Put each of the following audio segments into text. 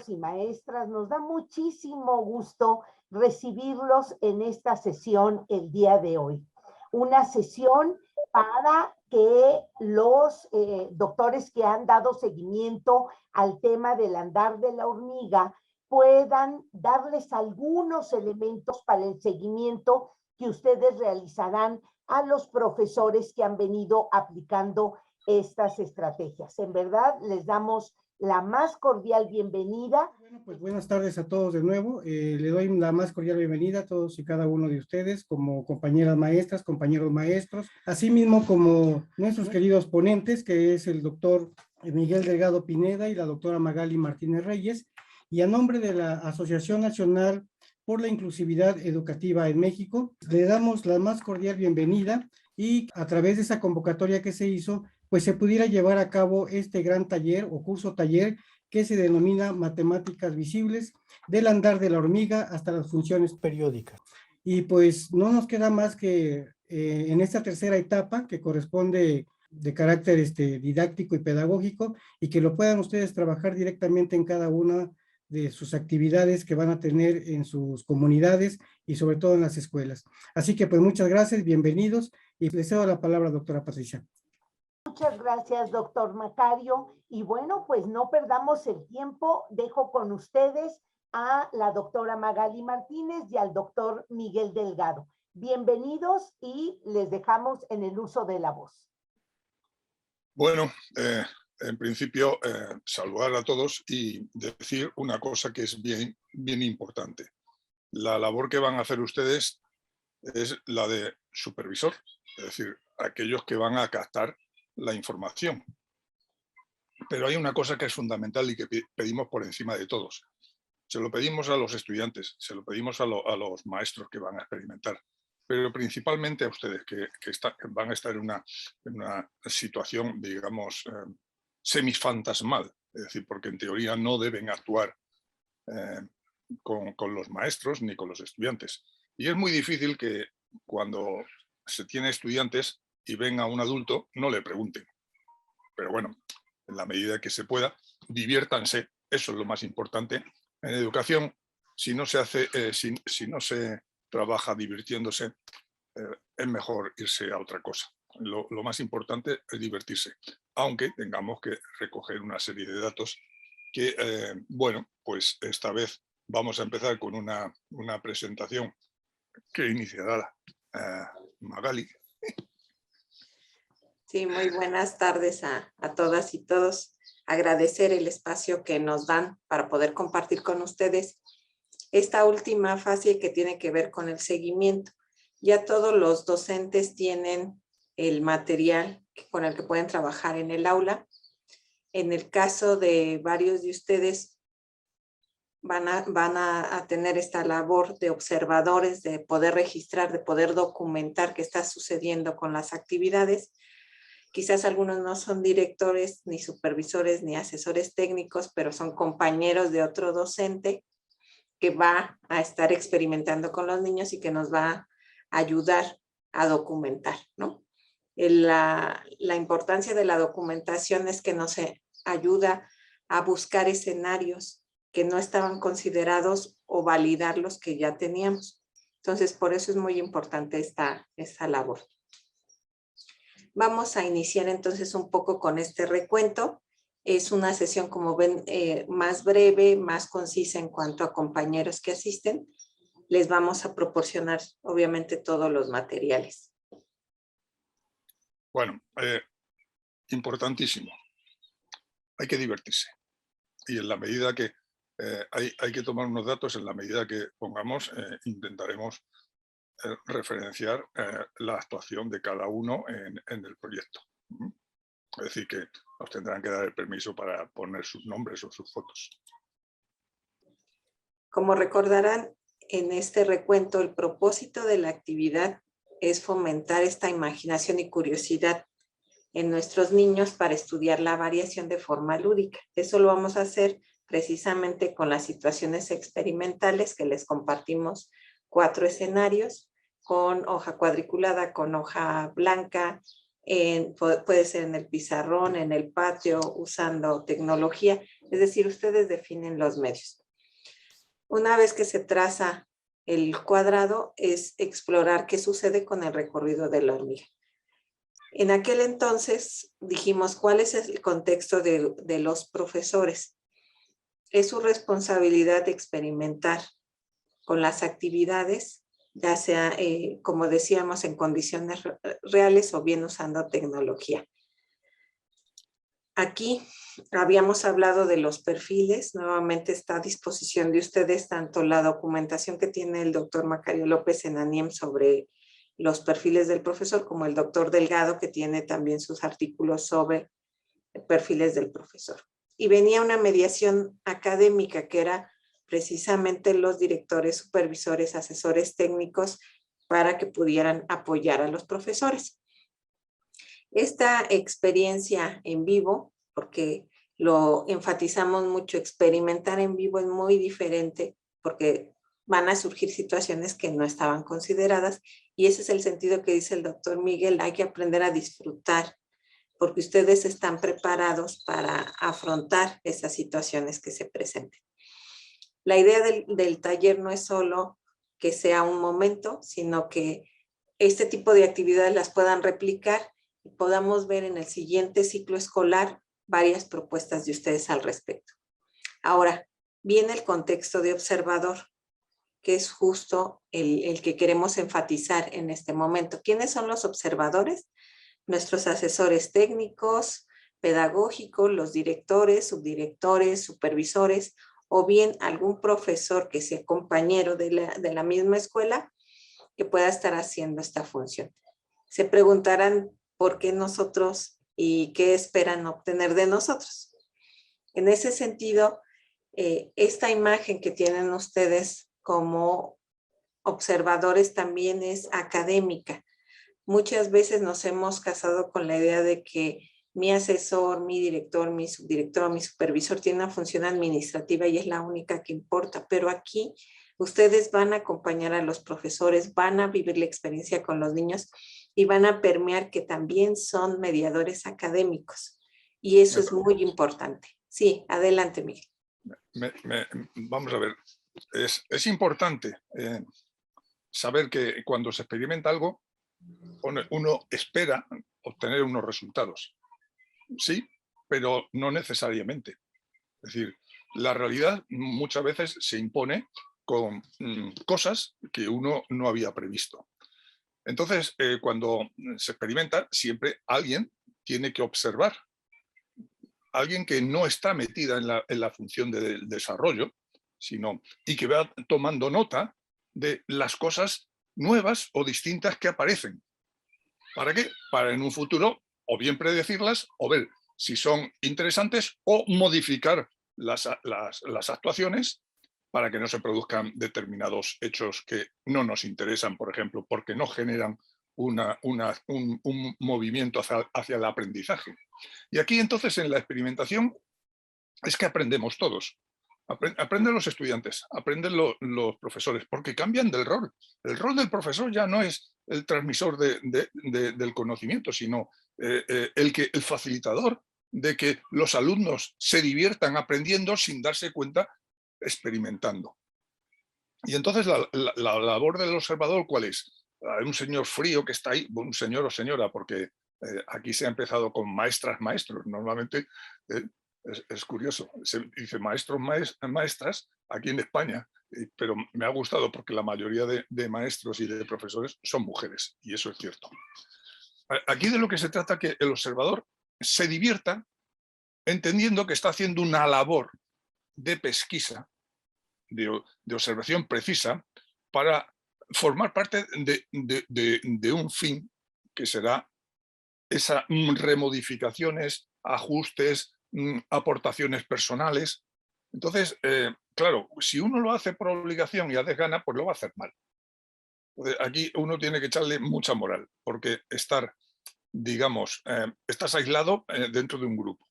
maestros y maestras, nos da muchísimo gusto recibirlos en esta sesión el día de hoy. Una sesión para que los doctores que han dado seguimiento al tema del andar de la hormiga puedan darles algunos elementos para el seguimiento que ustedes realizarán a los profesores que han venido aplicando estas estrategias. En verdad, les damos la más cordial bienvenida. Bueno, pues buenas tardes a todos de nuevo. Le doy la más cordial bienvenida a todos y cada uno de ustedes como compañeras maestras, compañeros maestros, asimismo como nuestros queridos ponentes, que es el doctor Miguel Delgado Pineda y la doctora Magali Martínez Reyes, y a nombre de la Asociación Nacional por la Inclusividad Educativa en México, le damos la más cordial bienvenida y a través de esa convocatoria que se hizo, pues se pudiera llevar a cabo este gran taller o curso taller que se denomina Matemáticas Visibles, del andar de la hormiga hasta las funciones periódicas. Y pues no nos queda más que en esta tercera etapa, que corresponde de carácter didáctico y pedagógico, y que lo puedan ustedes trabajar directamente en cada una de sus actividades que van a tener en sus comunidades y sobre todo en las escuelas. Así que pues muchas gracias, bienvenidos, y les cedo la palabra, doctora Patricia. Muchas gracias, doctor Macario. Y bueno, pues no perdamos el tiempo. Dejo con ustedes a la doctora Magali Martínez y al doctor Miguel Delgado. Bienvenidos y les dejamos en el uso de la voz. Bueno, en principio, saludar a todos y decir una cosa que es bien importante. La labor que van a hacer ustedes es la de supervisor, es decir, aquellos que van a captar la información. Pero hay una cosa que es fundamental y que pedimos por encima de todos. Se lo pedimos a los estudiantes, se lo pedimos a los maestros que van a experimentar, pero principalmente a ustedes que van a estar en una situación, digamos, semifantasmal, es decir, porque en teoría no deben actuar con los maestros ni con los estudiantes. Y es muy difícil que cuando se tiene estudiantes y ven a un adulto, no le pregunten. Pero bueno, en la medida que se pueda, diviértanse, eso es lo más importante. En educación, si no se hace, si no se trabaja divirtiéndose, es mejor irse a otra cosa. Lo más importante es divertirse, aunque tengamos que recoger una serie de datos que, bueno, pues esta vez vamos a empezar con una presentación que iniciará Magali. Sí, muy buenas tardes a todas y todos. Agradecer el espacio que nos dan para poder compartir con ustedes esta última fase que tiene que ver con el seguimiento. Ya todos los docentes tienen el material con el que pueden trabajar en el aula. En el caso de varios de ustedes, van a tener esta labor de observadores, de poder registrar, de poder documentar qué está sucediendo con las actividades. Quizás algunos no son directores, ni supervisores, ni asesores técnicos, pero son compañeros de otro docente que va a estar experimentando con los niños y que nos va a ayudar a documentar, ¿no? La importancia de la documentación es que nos ayuda a buscar escenarios que no estaban considerados o validar los que ya teníamos. Entonces, por eso es muy importante esta labor. Vamos a iniciar entonces un poco con este recuento. Es una sesión, como ven, más breve, más concisa en cuanto a compañeros que asisten. Les vamos a proporcionar, obviamente, todos los materiales. Bueno, importantísimo. Hay que divertirse. Y en la medida que hay que tomar unos datos, en la medida que pongamos, intentaremos referenciar la actuación de cada uno en el proyecto. Es decir, que nos tendrán que dar el permiso para poner sus nombres o sus fotos. Como recordarán, en este recuento, el propósito de la actividad es fomentar esta imaginación y curiosidad en nuestros niños para estudiar la variación de forma lúdica. Eso lo vamos a hacer precisamente con las situaciones experimentales que les compartimos 4 escenarios con hoja cuadriculada, con hoja blanca, puede ser en el pizarrón, en el patio, usando tecnología. Es decir, ustedes definen los medios. Una vez que se traza el cuadrado, es explorar qué sucede con el recorrido de la hormiga. En aquel entonces dijimos, ¿cuál es el contexto de los profesores? Es su responsabilidad de experimentar con las actividades, ya sea, como decíamos, en condiciones reales o bien usando tecnología. Aquí habíamos hablado de los perfiles, nuevamente está a disposición de ustedes tanto la documentación que tiene el doctor Macario López en ANIEM sobre los perfiles del profesor, como el doctor Delgado, que tiene también sus artículos sobre perfiles del profesor. Y venía una mediación académica que era precisamente los directores, supervisores, asesores técnicos para que pudieran apoyar a los profesores. Esta experiencia en vivo, porque lo enfatizamos mucho, experimentar en vivo es muy diferente porque van a surgir situaciones que no estaban consideradas y ese es el sentido que dice el doctor Miguel, hay que aprender a disfrutar porque ustedes están preparados para afrontar esas situaciones que se presenten. La idea del taller no es solo que sea un momento, sino que este tipo de actividades las puedan replicar y podamos ver en el siguiente ciclo escolar varias propuestas de ustedes al respecto. Ahora, viene el contexto de observador, que es justo el que queremos enfatizar en este momento. ¿Quiénes son los observadores? Nuestros asesores técnicos, pedagógicos, los directores, subdirectores, supervisores, o bien algún profesor que sea compañero de la misma escuela que pueda estar haciendo esta función. Se preguntarán por qué nosotros y qué esperan obtener de nosotros. En ese sentido, esta imagen que tienen ustedes como observadores también es académica. Muchas veces nos hemos casado con la idea de que mi asesor, mi director, mi subdirector, mi supervisor tiene una función administrativa y es la única que importa, pero aquí ustedes van a acompañar a los profesores, van a vivir la experiencia con los niños y van a permear que también son mediadores académicos. Y eso es muy importante. Sí, adelante, Miguel. Vamos a ver, es importante saber que cuando se experimenta algo, uno espera obtener unos resultados. Sí, pero no necesariamente. Es decir, la realidad muchas veces se impone con cosas que uno no había previsto. Entonces, cuando se experimenta, siempre alguien tiene que observar. Alguien que no está metida en la función del desarrollo, y que va tomando nota de las cosas nuevas o distintas que aparecen. ¿Para qué? Para en un futuro o bien predecirlas o ver si son interesantes o modificar las actuaciones para que no se produzcan determinados hechos que no nos interesan, por ejemplo, porque no generan un movimiento hacia el aprendizaje. Y aquí entonces en la experimentación es que aprendemos todos. Aprenden los estudiantes, aprenden los profesores, porque cambian del rol. El rol del profesor ya no es el transmisor del conocimiento, sino el facilitador de que los alumnos se diviertan aprendiendo sin darse cuenta, experimentando. Y entonces la labor del observador, ¿cuál es? Hay un señor frío que está ahí, un señor o señora, porque aquí se ha empezado con maestras, maestros. Normalmente es curioso, se dice maestros, maestras aquí en España, pero me ha gustado porque la mayoría de maestros y de profesores son mujeres, y eso es cierto. Aquí de lo que se trata es que el observador se divierta entendiendo que está haciendo una labor de pesquisa, de observación precisa, para formar parte de un fin que será esas remodificaciones, ajustes, aportaciones personales. Entonces, claro, si uno lo hace por obligación y a desgana, pues lo va a hacer mal. Entonces, aquí uno tiene que echarle mucha moral, porque digamos, estás aislado dentro de un grupo.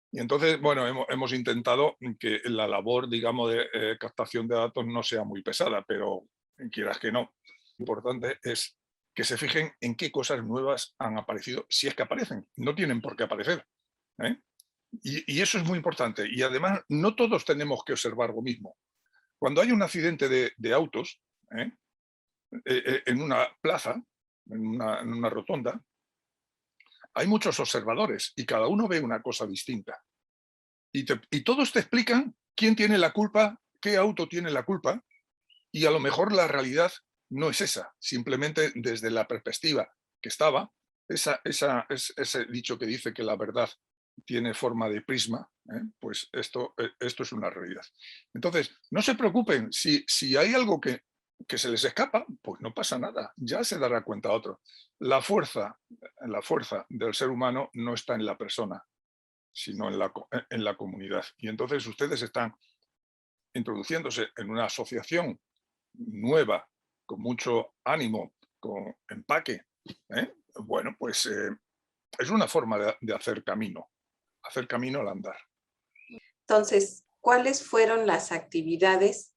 Y entonces, bueno, hemos intentado que la labor, digamos, de captación de datos no sea muy pesada, pero quieras que no. Lo importante es que se fijen en qué cosas nuevas han aparecido, si es que aparecen. No tienen por qué aparecer, ¿eh? Y eso es muy importante. Y además, no todos tenemos que observar lo mismo. Cuando hay un accidente de autos, en una plaza, en una rotonda, hay muchos observadores y cada uno ve una cosa distinta. Y todos te explican quién tiene la culpa, qué auto tiene la culpa, y a lo mejor la realidad no es esa, simplemente desde la perspectiva que estaba, ese dicho que dice que la verdad tiene forma de prisma, pues esto es una realidad. Entonces, no se preocupen, si hay algo que se les escapa, pues no pasa nada, ya se dará cuenta otro. La fuerza del ser humano no está en la persona, sino en la comunidad. Y entonces ustedes están introduciéndose en una asociación nueva, con mucho ánimo, con empaque. Bueno, pues es una forma de hacer camino al andar. Entonces, ¿cuáles fueron las actividades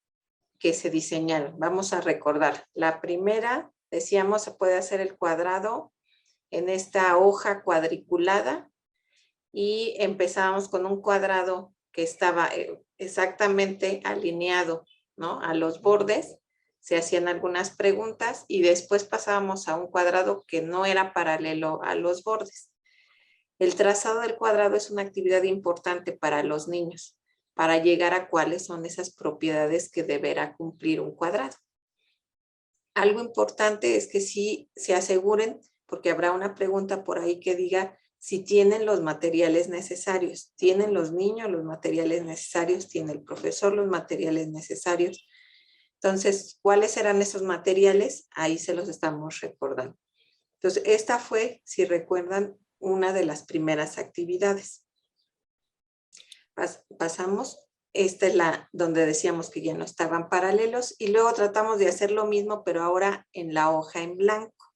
que se diseñaron? Vamos a recordar. La primera, decíamos, se puede hacer el cuadrado en esta hoja cuadriculada y empezábamos con un cuadrado que estaba exactamente alineado, ¿no?, a los bordes. Se hacían algunas preguntas y después pasábamos a un cuadrado que no era paralelo a los bordes. El trazado del cuadrado es una actividad importante para los niños, para llegar a cuáles son esas propiedades que deberá cumplir un cuadrado. Algo importante es que sí se aseguren, porque habrá una pregunta por ahí que diga si tienen los materiales necesarios. ¿Tienen los niños los materiales necesarios? ¿Tiene el profesor los materiales necesarios? Entonces, ¿cuáles serán esos materiales? Ahí se los estamos recordando. Entonces, esta fue, si recuerdan, una de las primeras actividades. Pasamos, esta es la donde decíamos que ya no estaban paralelos y luego tratamos de hacer lo mismo, pero ahora en la hoja en blanco.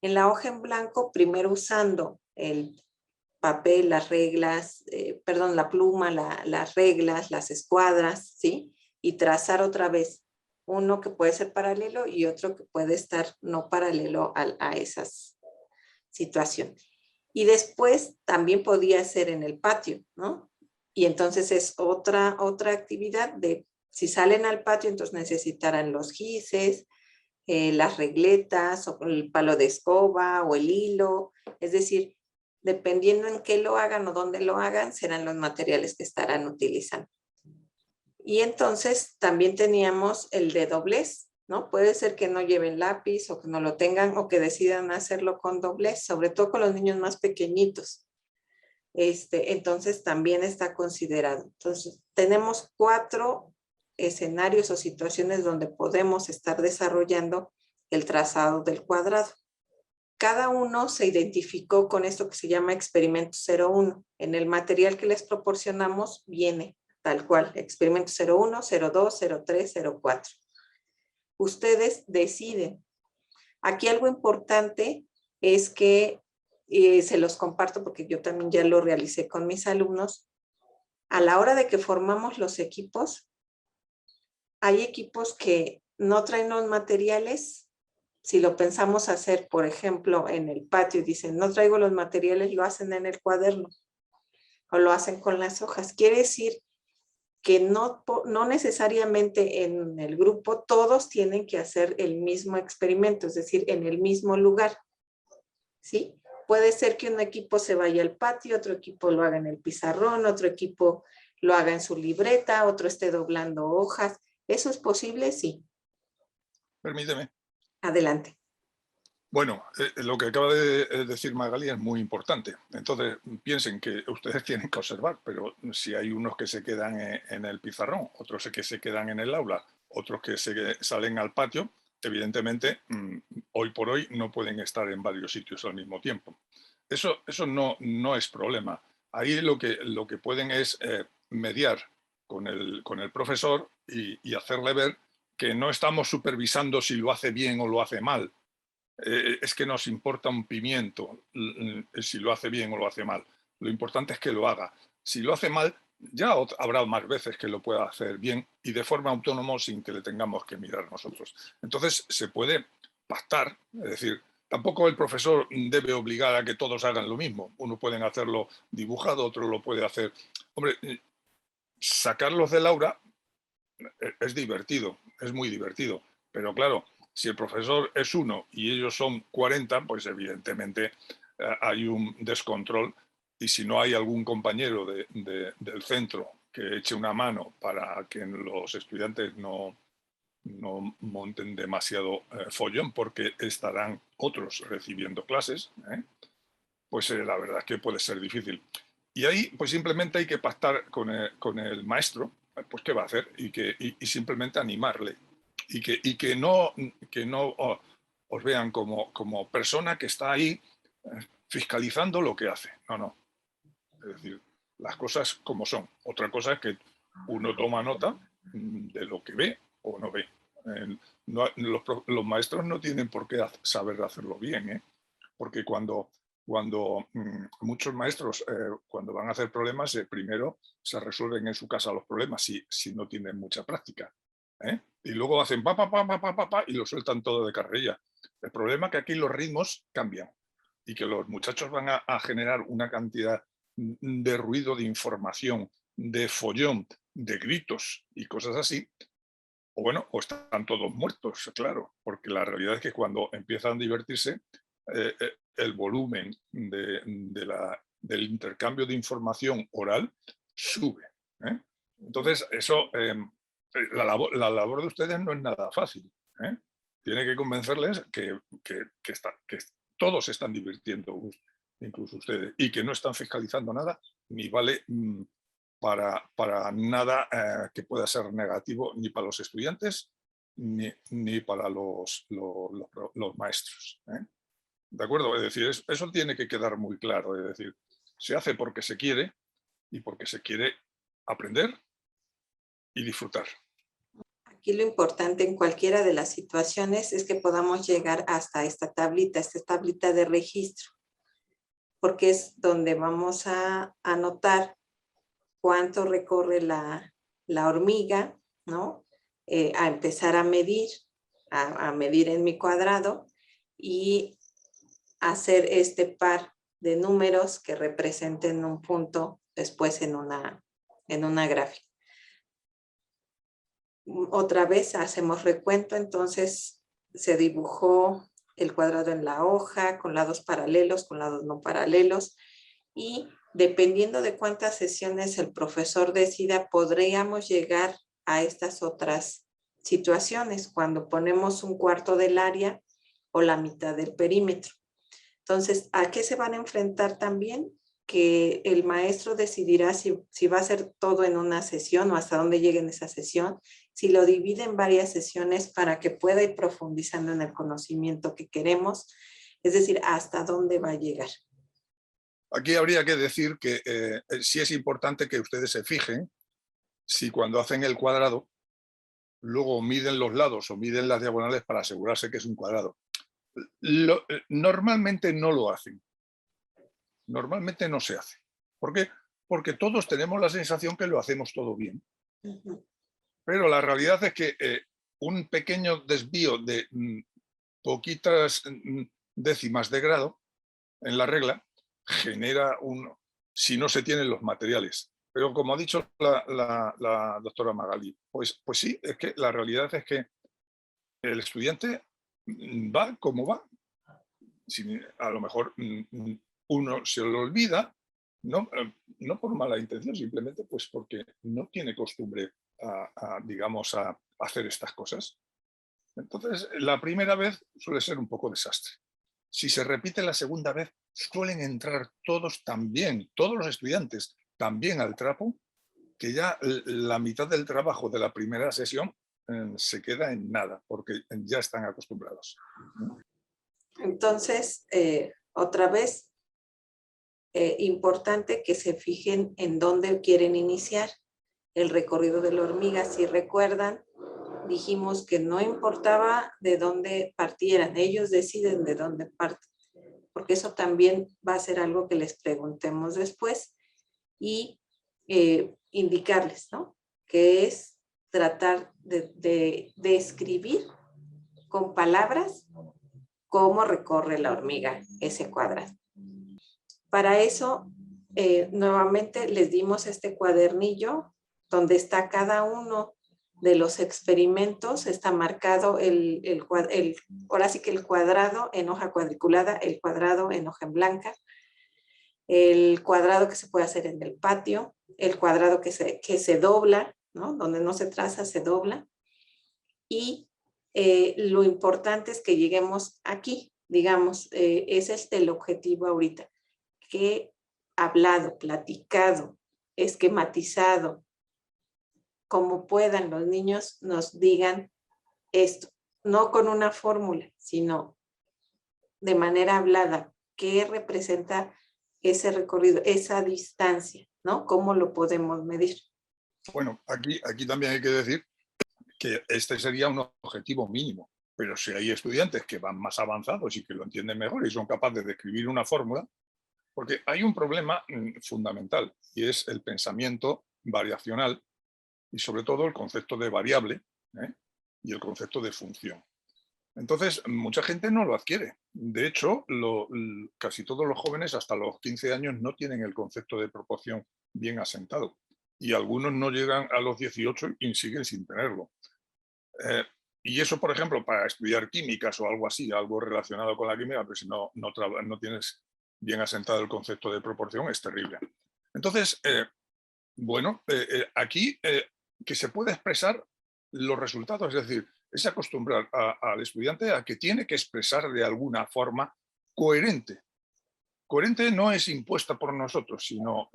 En la hoja en blanco, primero usando el papel, las reglas, la pluma, las reglas, las escuadras, ¿sí? Y trazar otra vez uno que puede ser paralelo y otro que puede estar no paralelo a esas situaciones. Y después también podía ser en el patio, ¿no? Y entonces es otra actividad de, si salen al patio, entonces necesitarán los gises, las regletas, o el palo de escoba, o el hilo. Es decir, dependiendo en qué lo hagan o dónde lo hagan, serán los materiales que estarán utilizando. Y entonces también teníamos el de doblez, ¿no? Puede ser que no lleven lápiz o que no lo tengan o que decidan hacerlo con doblez, sobre todo con los niños más pequeñitos. Entonces también está considerado. Entonces tenemos 4 escenarios o situaciones donde podemos estar desarrollando el trazado del cuadrado. Cada uno se identificó con esto que se llama experimento 01. En el material que les proporcionamos viene tal cual, experimento 01, 02, 03, 04. Ustedes deciden. Aquí algo importante es que se los comparto porque yo también ya lo realicé con mis alumnos. A la hora de que formamos los equipos, hay equipos que no traen los materiales. Si lo pensamos hacer, por ejemplo, en el patio y dicen, no traigo los materiales, lo hacen en el cuaderno o lo hacen con las hojas. Quiere decir que no necesariamente en el grupo todos tienen que hacer el mismo experimento, es decir, en el mismo lugar, ¿sí? Puede ser que un equipo se vaya al patio, otro equipo lo haga en el pizarrón, otro equipo lo haga en su libreta, otro esté doblando hojas. ¿Eso es posible? Sí. Permíteme. Adelante. Bueno, lo que acaba de decir Magali es muy importante. Entonces, piensen que ustedes tienen que observar, pero si hay unos que se quedan en el pizarrón, otros que se quedan en el aula, otros que salen al patio, evidentemente, hoy por hoy no pueden estar en varios sitios al mismo tiempo. Eso no es problema. Ahí lo que pueden es mediar con el profesor y hacerle ver que no estamos supervisando si lo hace bien o lo hace mal. Es que nos importa un pimiento si lo hace bien o lo hace mal. Lo importante es que lo haga. Si lo hace mal, ya habrá más veces que lo pueda hacer bien y de forma autónoma sin que le tengamos que mirar nosotros. Entonces se puede pactar, es decir, tampoco el profesor debe obligar a que todos hagan lo mismo. Uno pueden hacerlo dibujado, otro lo puede hacer. Hombre, sacarlos del aula es divertido, es muy divertido, pero claro, si el profesor es uno y ellos son 40, pues evidentemente hay un descontrol, y si no hay algún compañero del centro que eche una mano para que los estudiantes no monten demasiado follón, porque estarán otros recibiendo clases, pues la verdad es que puede ser difícil. Y ahí pues simplemente hay que pactar con el maestro, pues qué va a hacer, y simplemente animarle, y que no os vean como persona que está ahí fiscalizando lo que hace. No. Es decir, las cosas como son. Otra cosa es que uno toma nota de lo que ve o no ve. Los maestros no tienen por qué saber hacerlo bien, porque cuando muchos maestros, cuando van a hacer problemas, primero se resuelven en su casa los problemas si no tienen mucha práctica. Y luego hacen pa, y lo sueltan todo de carrilla. El problema es que aquí los ritmos cambian y que los muchachos van a generar una cantidad de ruido, de información, de follón, de gritos y cosas así, o están todos muertos, claro, porque la realidad es que cuando empiezan a divertirse, el volumen del intercambio de información oral sube. Entonces, eso, la labor de ustedes no es nada fácil. Tiene que convencerles que todos se están divirtiendo, incluso ustedes, y que no están fiscalizando nada, ni vale para nada que pueda ser negativo ni para los estudiantes ni para los maestros. ¿De acuerdo? Es decir, eso tiene que quedar muy claro. Es decir, se hace porque se quiere y porque se quiere aprender y disfrutar. Aquí lo importante en cualquiera de las situaciones es que podamos llegar hasta esta tablita de registro, porque es donde vamos a anotar cuánto recorre la hormiga, ¿no? A empezar a medir en mi cuadrado y hacer este par de números que representen un punto después en una gráfica. Otra vez hacemos recuento, entonces se dibujó el cuadrado en la hoja con lados paralelos, con lados no paralelos, y dependiendo de cuántas sesiones el profesor decida, podríamos llegar a estas otras situaciones cuando ponemos un cuarto del área o la mitad del perímetro. Entonces, ¿a qué se van a enfrentar también? Que el maestro decidirá si va a hacer todo en una sesión o hasta dónde llegue en esa sesión, si lo divide en varias sesiones para que pueda ir profundizando en el conocimiento que queremos, es decir, hasta dónde va a llegar. Aquí habría que decir que sí es importante que ustedes se fijen si cuando hacen el cuadrado, luego miden los lados o miden las diagonales para asegurarse que es un cuadrado. Normalmente no lo hacen. Normalmente no se hace. ¿Por qué? Porque todos tenemos la sensación que lo hacemos todo bien. Pero la realidad es que un pequeño desvío de poquitas décimas de grado en la regla genera si no se tienen los materiales. Pero como ha dicho la doctora Magalí, pues sí, es que la realidad es que el estudiante va como va. A lo mejor uno se lo olvida, no por mala intención, simplemente pues porque no tiene costumbre digamos, a hacer estas cosas. Entonces, la primera vez suele ser un poco desastre. Si se repite la segunda vez, suelen entrar todos también, todos los estudiantes también al trapo, que ya la mitad del trabajo de la primera sesión se queda en nada, porque ya están acostumbrados. Entonces, otra vez, importante que se fijen en dónde quieren iniciar el recorrido de la hormiga. Si recuerdan, dijimos que no importaba de dónde partieran, ellos deciden de dónde parten, porque eso también va a ser algo que les preguntemos después, y indicarles, ¿no? Que es tratar de escribir con palabras cómo recorre la hormiga ese cuadrado. Para eso, nuevamente les dimos este cuadernillo donde está cada uno de los experimentos, está marcado ahora sí que el cuadrado en hoja cuadriculada, el cuadrado en hoja en blanca, el cuadrado que se puede hacer en el patio, el cuadrado que se dobla, ¿no? Donde no se traza, se dobla. Y lo importante es que lleguemos aquí, digamos, ese es el objetivo ahorita, que hablado, platicado, esquematizado, como puedan los niños nos digan esto, no con una fórmula, sino de manera hablada, qué representa ese recorrido, esa distancia, ¿no? ¿Cómo lo podemos medir? Bueno, aquí también hay que decir que este sería un objetivo mínimo, pero si hay estudiantes que van más avanzados y que lo entienden mejor y son capaces de escribir una fórmula, porque hay un problema fundamental y es el pensamiento variacional y sobre todo el concepto de variable y el concepto de función. Entonces, mucha gente no lo adquiere. De hecho, casi todos los jóvenes hasta los 15 años no tienen el concepto de proporción bien asentado. Y algunos no llegan a los 18 y siguen sin tenerlo. Y eso, por ejemplo, para estudiar químicas o algo así, algo relacionado con la química, pero si no tienes bien asentado el concepto de proporción, es terrible. Entonces, bueno, aquí que se pueda expresar los resultados, es decir, es acostumbrar al estudiante a que tiene que expresar de alguna forma coherente. Coherente no es impuesta por nosotros, sino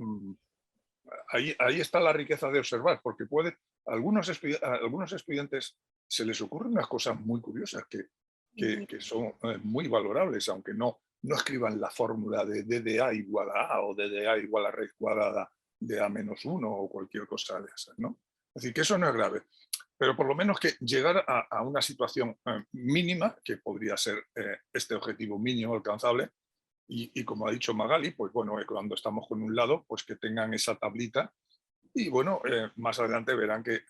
ahí está la riqueza de observar, porque a algunos estudiantes se les ocurren unas cosas muy curiosas que son muy valorables, aunque no escriban la fórmula de DDA igual a A o DDA igual a raíz cuadrada de A menos 1 o cualquier cosa de esas, ¿no? Es decir, que eso no es grave, pero por lo menos que llegar a una situación mínima, que podría ser este objetivo mínimo alcanzable, y como ha dicho Magali, pues bueno, cuando estamos con un lado, pues que tengan esa tablita y bueno, más adelante verán que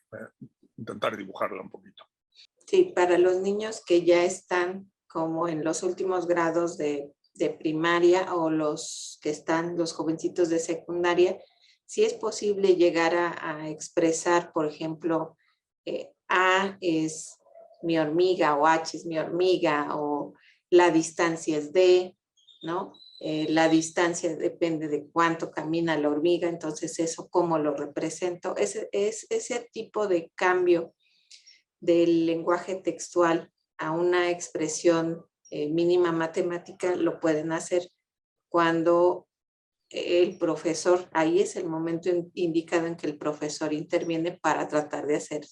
intentar dibujarla un poquito. Sí, para los niños que ya están como en los últimos grados de primaria o los que están, los jovencitos de secundaria, sí es posible llegar a expresar, por ejemplo, A es mi hormiga o H es mi hormiga o la distancia es D, ¿no? La distancia depende de cuánto camina la hormiga, entonces eso cómo lo represento. Ese tipo de cambio del lenguaje textual a una expresión mínima matemática lo pueden hacer cuando el profesor, ahí es el momento indicado en que el profesor interviene para tratar de hacer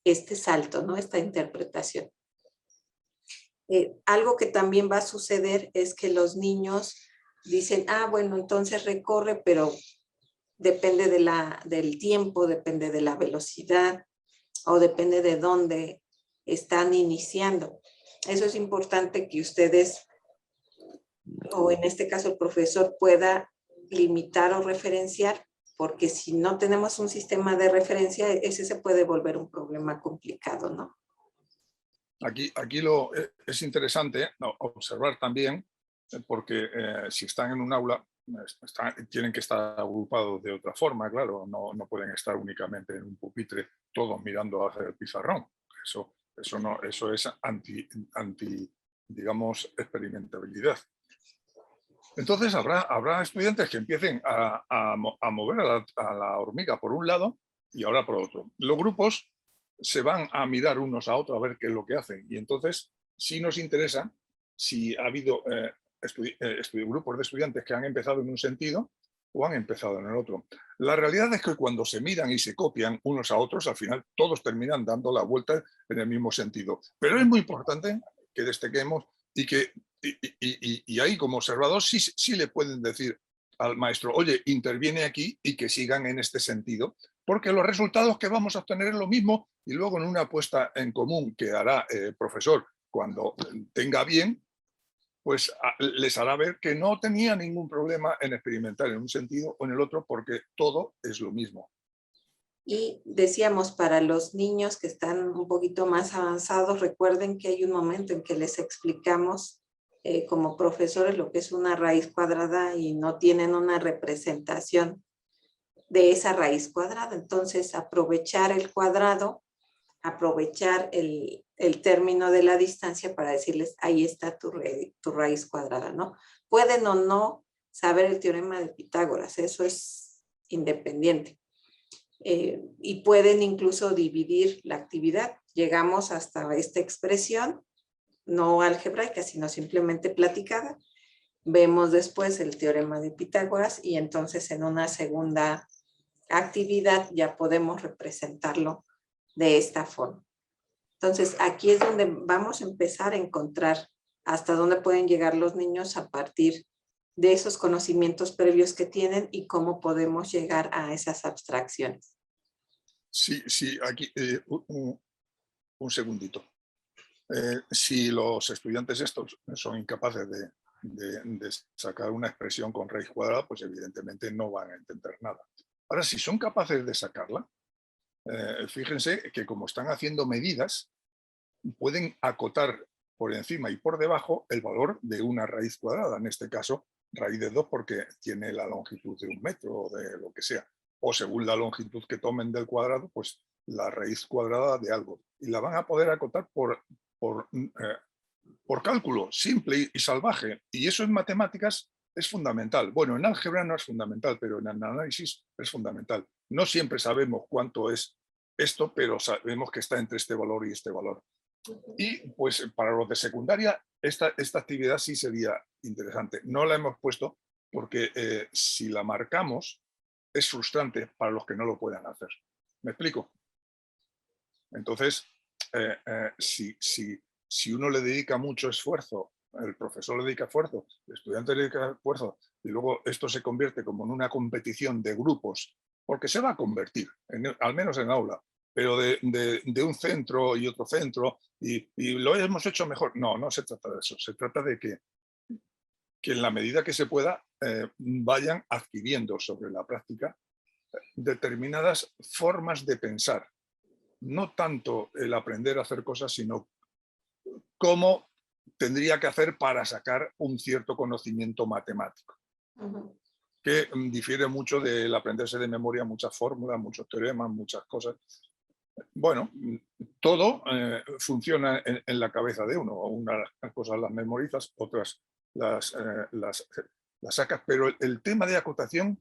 este salto, ¿no? Esta interpretación. Algo que también va a suceder es que los niños dicen, bueno, entonces recorre, pero depende del tiempo, depende de la velocidad o depende de dónde están iniciando. Eso es importante que ustedes, o en este caso el profesor, pueda limitar o referenciar, porque si no tenemos un sistema de referencia, ese se puede volver un problema complicado, ¿no? Aquí es interesante observar también, porque si están en un aula, tienen que estar agrupados de otra forma, claro, no pueden estar únicamente en un pupitre todos mirando hacia el pizarrón. Eso es anti, digamos, experimentabilidad. Entonces habrá estudiantes que empiecen a mover a la hormiga por un lado y ahora por otro. Los grupos se van a mirar unos a otros a ver qué es lo que hacen. Y entonces sí nos interesa si ha habido grupos de estudiantes que han empezado en un sentido o han empezado en el otro. La realidad es que cuando se miran y se copian unos a otros, al final todos terminan dando la vuelta en el mismo sentido. Pero es muy importante que destaquemos y ahí como observador sí le pueden decir al maestro, oye, interviene aquí y que sigan en este sentido, porque los resultados que vamos a obtener es lo mismo y luego en una apuesta en común que hará el profesor cuando tenga bien, pues les hará ver que no tenía ningún problema en experimentar en un sentido o en el otro porque todo es lo mismo. Y decíamos, para los niños que están un poquito más avanzados, recuerden que hay un momento en que les explicamos como profesores lo que es una raíz cuadrada y no tienen una representación de esa raíz cuadrada. Entonces, aprovechar el cuadrado, aprovechar el término de la distancia para decirles, ahí está tu raíz cuadrada, ¿no? Pueden o no saber el teorema de Pitágoras, eso es independiente. Y pueden incluso dividir la actividad. Llegamos hasta esta expresión, no algebraica, sino simplemente platicada. Vemos después el teorema de Pitágoras y entonces en una segunda actividad ya podemos representarlo de esta forma. Entonces aquí es donde vamos a empezar a encontrar hasta dónde pueden llegar los niños a partir de esos conocimientos previos que tienen y cómo podemos llegar a esas abstracciones. Sí, aquí un segundito. Si los estudiantes estos son incapaces de sacar una expresión con raíz cuadrada, pues evidentemente no van a entender nada. Ahora, si son capaces de sacarla, fíjense que como están haciendo medidas, pueden acotar por encima y por debajo el valor de una raíz cuadrada, en este caso raíz de 2 porque tiene la longitud de 1 metro o de lo que sea, o según la longitud que tomen del cuadrado, pues la raíz cuadrada de algo. Y la van a poder acotar por cálculo simple y salvaje, y eso en matemáticas es fundamental. Bueno, en álgebra no es fundamental, pero en el análisis es fundamental. No siempre sabemos cuánto es esto, pero sabemos que está entre este valor y este valor. Y pues para los de secundaria esta actividad sí sería interesante. No la hemos puesto porque si la marcamos es frustrante para los que no lo puedan hacer. ¿Me explico? Entonces, si uno le dedica mucho esfuerzo, el profesor le dedica esfuerzo, el estudiante le dedica esfuerzo, y luego esto se convierte como en una competición de grupos, porque se va a convertir, al menos en aula, pero de un centro y otro centro, y lo hemos hecho mejor. No, no se trata de eso. Se trata de que en la medida que se pueda vayan adquiriendo sobre la práctica determinadas formas de pensar. No tanto el aprender a hacer cosas, sino cómo tendría que hacer para sacar un cierto conocimiento matemático, que difiere mucho del aprenderse de memoria muchas fórmulas, muchos teoremas, muchas cosas. Bueno, todo funciona en la cabeza de uno. Unas cosas las memorizas, otras las sacas, pero el tema de acotación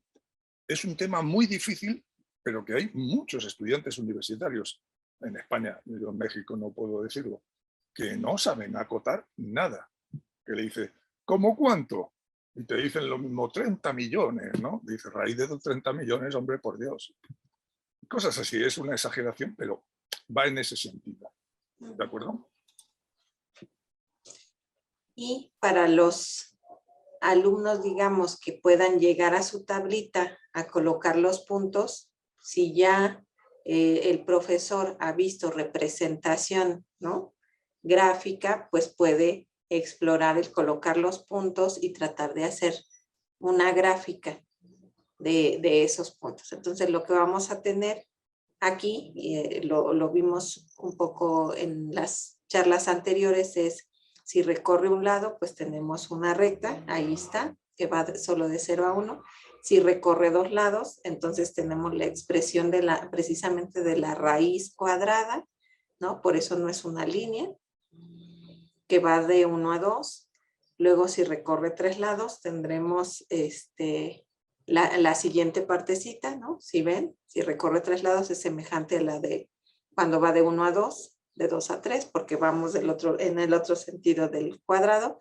es un tema muy difícil, pero que hay muchos estudiantes universitarios en España, yo en México no puedo decirlo, que no saben acotar nada. Que le dice, ¿cómo cuánto? Y te dicen lo mismo, 30 millones, ¿no? Dice, raíz de 30 millones, hombre, por Dios. Cosas así, es una exageración, pero va en ese sentido. ¿De acuerdo? Y para los alumnos, digamos, que puedan llegar a su tablita a colocar los puntos, si ya el profesor ha visto representación, ¿no?, gráfica, pues puede explorar el colocar los puntos y tratar de hacer una gráfica de esos puntos. Entonces, lo que vamos a tener aquí, lo vimos un poco en las charlas anteriores, es si recorre un lado, pues tenemos una recta, ahí está, que va solo de 0 a 1. Si recorre 2 lados, entonces tenemos la expresión precisamente de la raíz cuadrada, ¿no? Por eso no es una línea, que va de 1 a 2. Luego, si recorre 3 lados, tendremos la siguiente partecita, ¿no? Si ven, si recorre 3 lados es semejante a la de cuando va de 1 a 2, de 2 a 3, porque vamos en el otro sentido del cuadrado.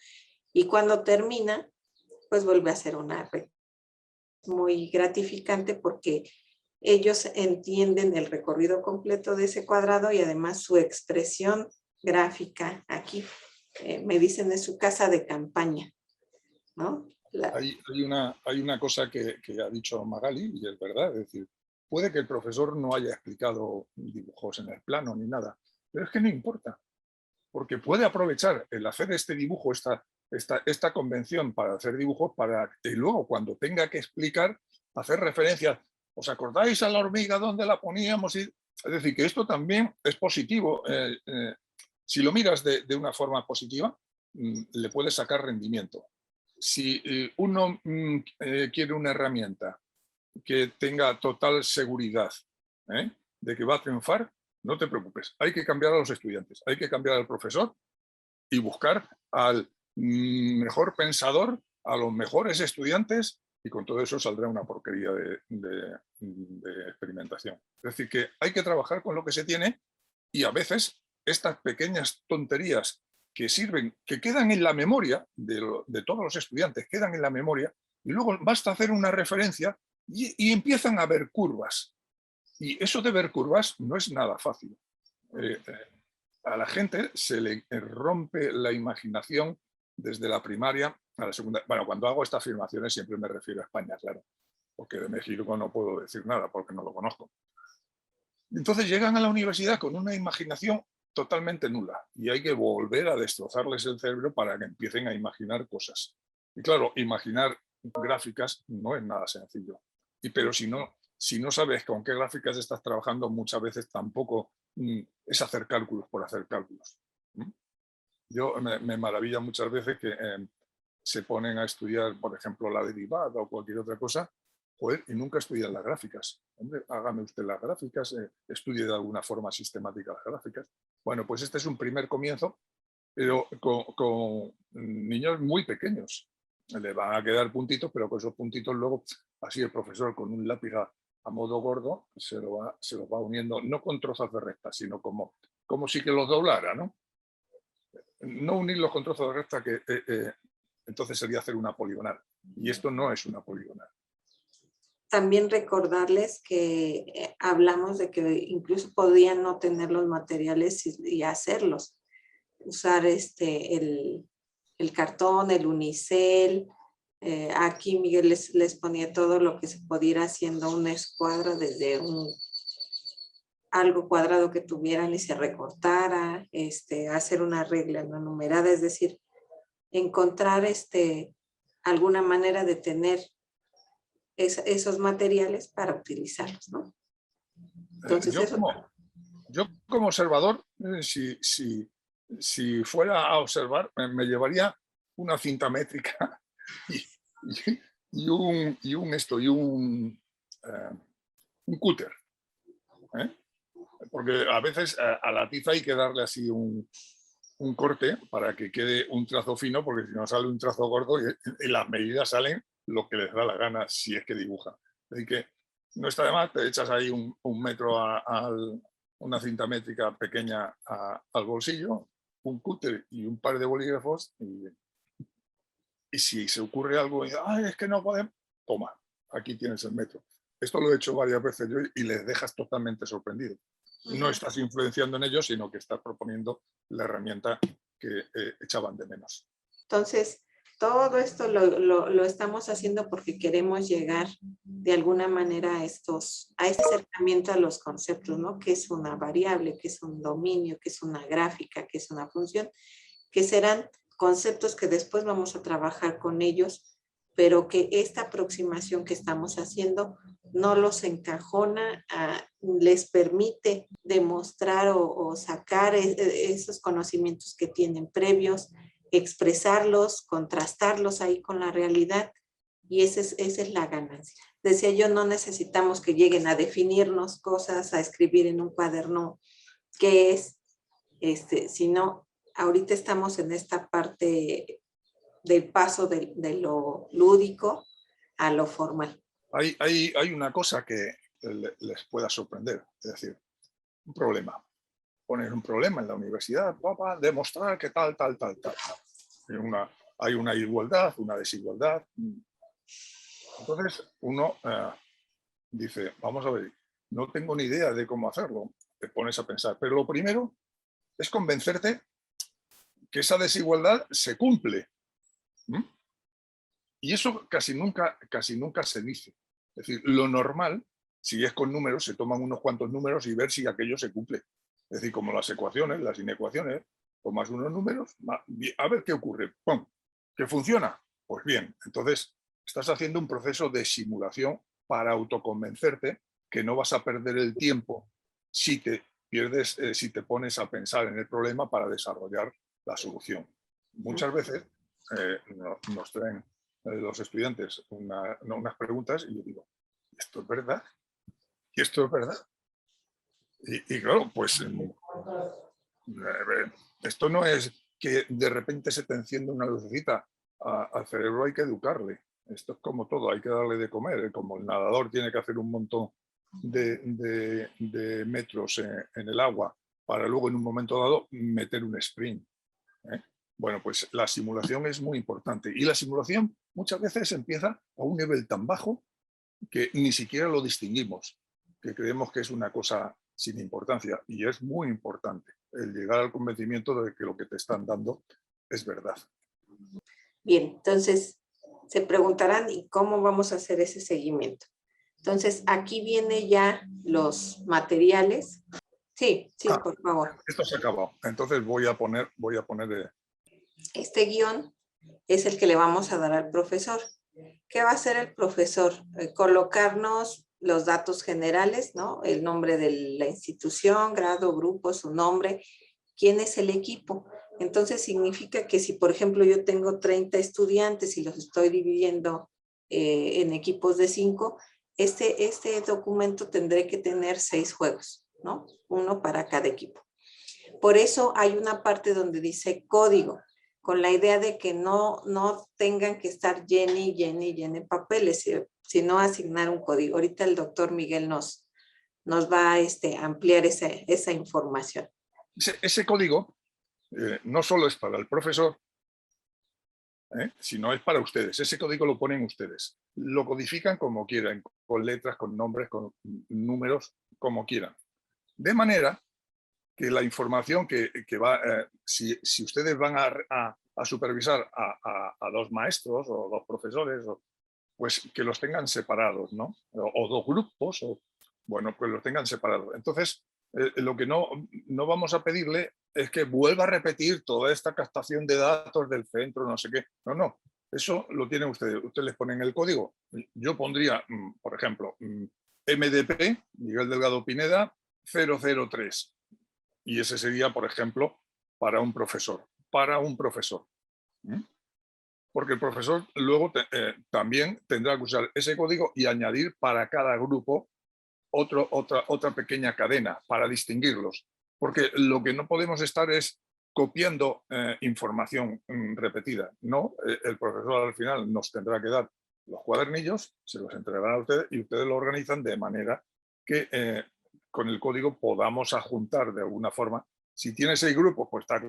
Y cuando termina, pues vuelve a ser una recta. Muy gratificante porque ellos entienden el recorrido completo de ese cuadrado y además su expresión gráfica aquí. Me dicen es su casa de campaña, ¿no? Hay una cosa que ha dicho Magali, y es verdad, es decir, puede que el profesor no haya explicado dibujos en el plano ni nada, pero es que no importa, porque puede aprovechar el hacer este dibujo, esta convención para hacer dibujos, para que luego cuando tenga que explicar, hacer referencias. ¿os acordáis a la hormiga dónde la poníamos? Es decir, que esto también es positivo. Si lo miras de una forma positiva, le puedes sacar rendimiento. Si uno quiere una herramienta que tenga total seguridad de que va a triunfar, no te preocupes. Hay que cambiar a los estudiantes, hay que cambiar al profesor y buscar al mejor pensador, a los mejores estudiantes, y con todo eso saldrá una porquería de experimentación. Es decir, que hay que trabajar con lo que se tiene, y a veces estas pequeñas tonterías que sirven, que quedan en la memoria de todos los estudiantes, quedan en la memoria, y luego basta hacer una referencia y empiezan a ver curvas. Y eso de ver curvas no es nada fácil. A la gente se le rompe la imaginación desde la primaria a la secundaria. Bueno, cuando hago estas afirmaciones siempre me refiero a España, claro, porque de México no puedo decir nada porque no lo conozco. Entonces llegan a la universidad con una imaginación totalmente nula y hay que volver a destrozarles el cerebro para que empiecen a imaginar cosas. Y claro, imaginar gráficas no es nada sencillo. Pero si no sabes con qué gráficas estás trabajando, muchas veces tampoco es hacer cálculos por hacer cálculos. Yo me maravilla muchas veces que se ponen a estudiar, por ejemplo, la derivada o cualquier otra cosa, joder, y nunca estudian las gráficas. Hombre, hágame usted las gráficas, estudie de alguna forma sistemática las gráficas. Bueno, pues este es un primer comienzo, pero con niños muy pequeños. Le van a quedar puntitos, pero con esos puntitos luego, así el profesor con un lápiz a modo gordo se los va uniendo, no con trozos de recta, sino como si que los doblara, ¿no? No unirlos con trozos de recta, que entonces sería hacer una poligonal. Y esto no es una poligonal. También recordarles que hablamos de que incluso podían no tener los materiales y hacerlos. Usar el cartón, el unicel. Aquí Miguel les ponía todo lo que se podía ir haciendo una escuadra desde algo cuadrado que tuvieran y se recortara, hacer una regla no numerada, es decir, encontrar alguna manera de tener esos materiales para utilizarlos, ¿no? Entonces, yo como observador, si fuera a observar, me llevaría una cinta métrica y un cúter. Porque a veces a la tiza hay que darle así un corte para que quede un trazo fino, porque si no sale un trazo gordo y las medidas salen lo que les da la gana si es que dibujan. Así que no está de más, te echas ahí un metro una cinta métrica pequeña al bolsillo, un cúter y un par de bolígrafos y si se ocurre algo, ay, es que no podemos, toma, aquí tienes el metro. Esto lo he hecho varias veces yo y les dejas totalmente sorprendido. No estás influenciando en ellos, sino que estás proponiendo la herramienta que echaban de menos. Entonces, todo esto lo estamos haciendo porque queremos llegar de alguna manera a este acercamiento a los conceptos, ¿no? ¿Qué es una variable? ¿Qué es un dominio? ¿Qué es una gráfica? ¿Qué es una función? Que serán conceptos que después vamos a trabajar con ellos, pero que esta aproximación que estamos haciendo no los encajona, les permite demostrar o sacar esos conocimientos que tienen previos, expresarlos, contrastarlos ahí con la realidad, y esa es la ganancia. Decía yo, no necesitamos que lleguen a definirnos cosas, a escribir en un cuaderno qué es, sino ahorita estamos en esta parte del paso de lo lúdico a lo formal. Hay una cosa que les pueda sorprender, es decir, un problema. Pones un problema en la universidad para demostrar que tal. Hay una igualdad, una desigualdad. Entonces uno dice, vamos a ver, no tengo ni idea de cómo hacerlo. Te pones a pensar, pero lo primero es convencerte que esa desigualdad se cumple. Y eso casi nunca se dice. Es decir, lo normal, si es con números, se toman unos cuantos números y ver si aquello se cumple. Es decir, como las ecuaciones, las inecuaciones, tomas unos números, a ver qué ocurre. ¡Pum! ¿Que funciona? Pues bien, entonces estás haciendo un proceso de simulación para autoconvencerte que no vas a perder el tiempo si te pones a pensar en el problema para desarrollar la solución. Muchas veces nos traen los estudiantes unas preguntas y yo digo, ¿esto es verdad? ¿Y esto es verdad? Y claro, pues esto no es que de repente se te enciende una lucecita. Al cerebro hay que educarle. Esto es como todo, hay que darle de comer. Como el nadador tiene que hacer un montón de metros en el agua para luego en un momento dado meter un sprint. Bueno, pues la simulación es muy importante. Y la simulación muchas veces empieza a un nivel tan bajo que ni siquiera lo distinguimos, que creemos que es una cosa sin importancia, y es muy importante el llegar al convencimiento de que lo que te están dando es verdad. Bien, entonces se preguntarán, ¿y cómo vamos a hacer ese seguimiento? Entonces, aquí viene ya los materiales. Sí, por favor. Esto se acabó. Entonces voy a poner Este guión es el que le vamos a dar al profesor. ¿Qué va a hacer el profesor? Colocarnos los datos generales, ¿no? El nombre de la institución, grado, grupo, su nombre, quién es el equipo. Entonces significa que si, por ejemplo, yo tengo 30 estudiantes y los estoy dividiendo en equipos de 5, este documento tendré que tener 6 juegos, ¿no? 1 para cada equipo. Por eso hay una parte donde dice código, con la idea de que no tengan que estar llene papeles, sino asignar un código. Ahorita el doctor Miguel nos va a ampliar esa información. Ese código no solo es para el profesor, sino es para ustedes. Ese código lo ponen ustedes. Lo codifican como quieran, con letras, con nombres, con números, como quieran. De manera que la información que va, si ustedes van a supervisar a 2 maestros o 2 profesores, pues que los tengan separados, ¿no? O 2 grupos, bueno, pues los tengan separados. Entonces, lo que no vamos a pedirle es que vuelva a repetir toda esta captación de datos del centro, no sé qué. No, eso lo tienen ustedes. Ustedes les ponen el código. Yo pondría, por ejemplo, MDP, Miguel Delgado Pineda, 003. Y ese sería, por ejemplo, para un profesor. Porque el profesor luego también tendrá que usar ese código y añadir para cada grupo otra pequeña cadena para distinguirlos. Porque lo que no podemos estar es copiando información repetida. No, el profesor al final nos tendrá que dar los cuadernillos, se los entregarán a ustedes y ustedes lo organizan de manera que con el código podamos adjuntar de alguna forma. Si tiene 6 grupos, pues está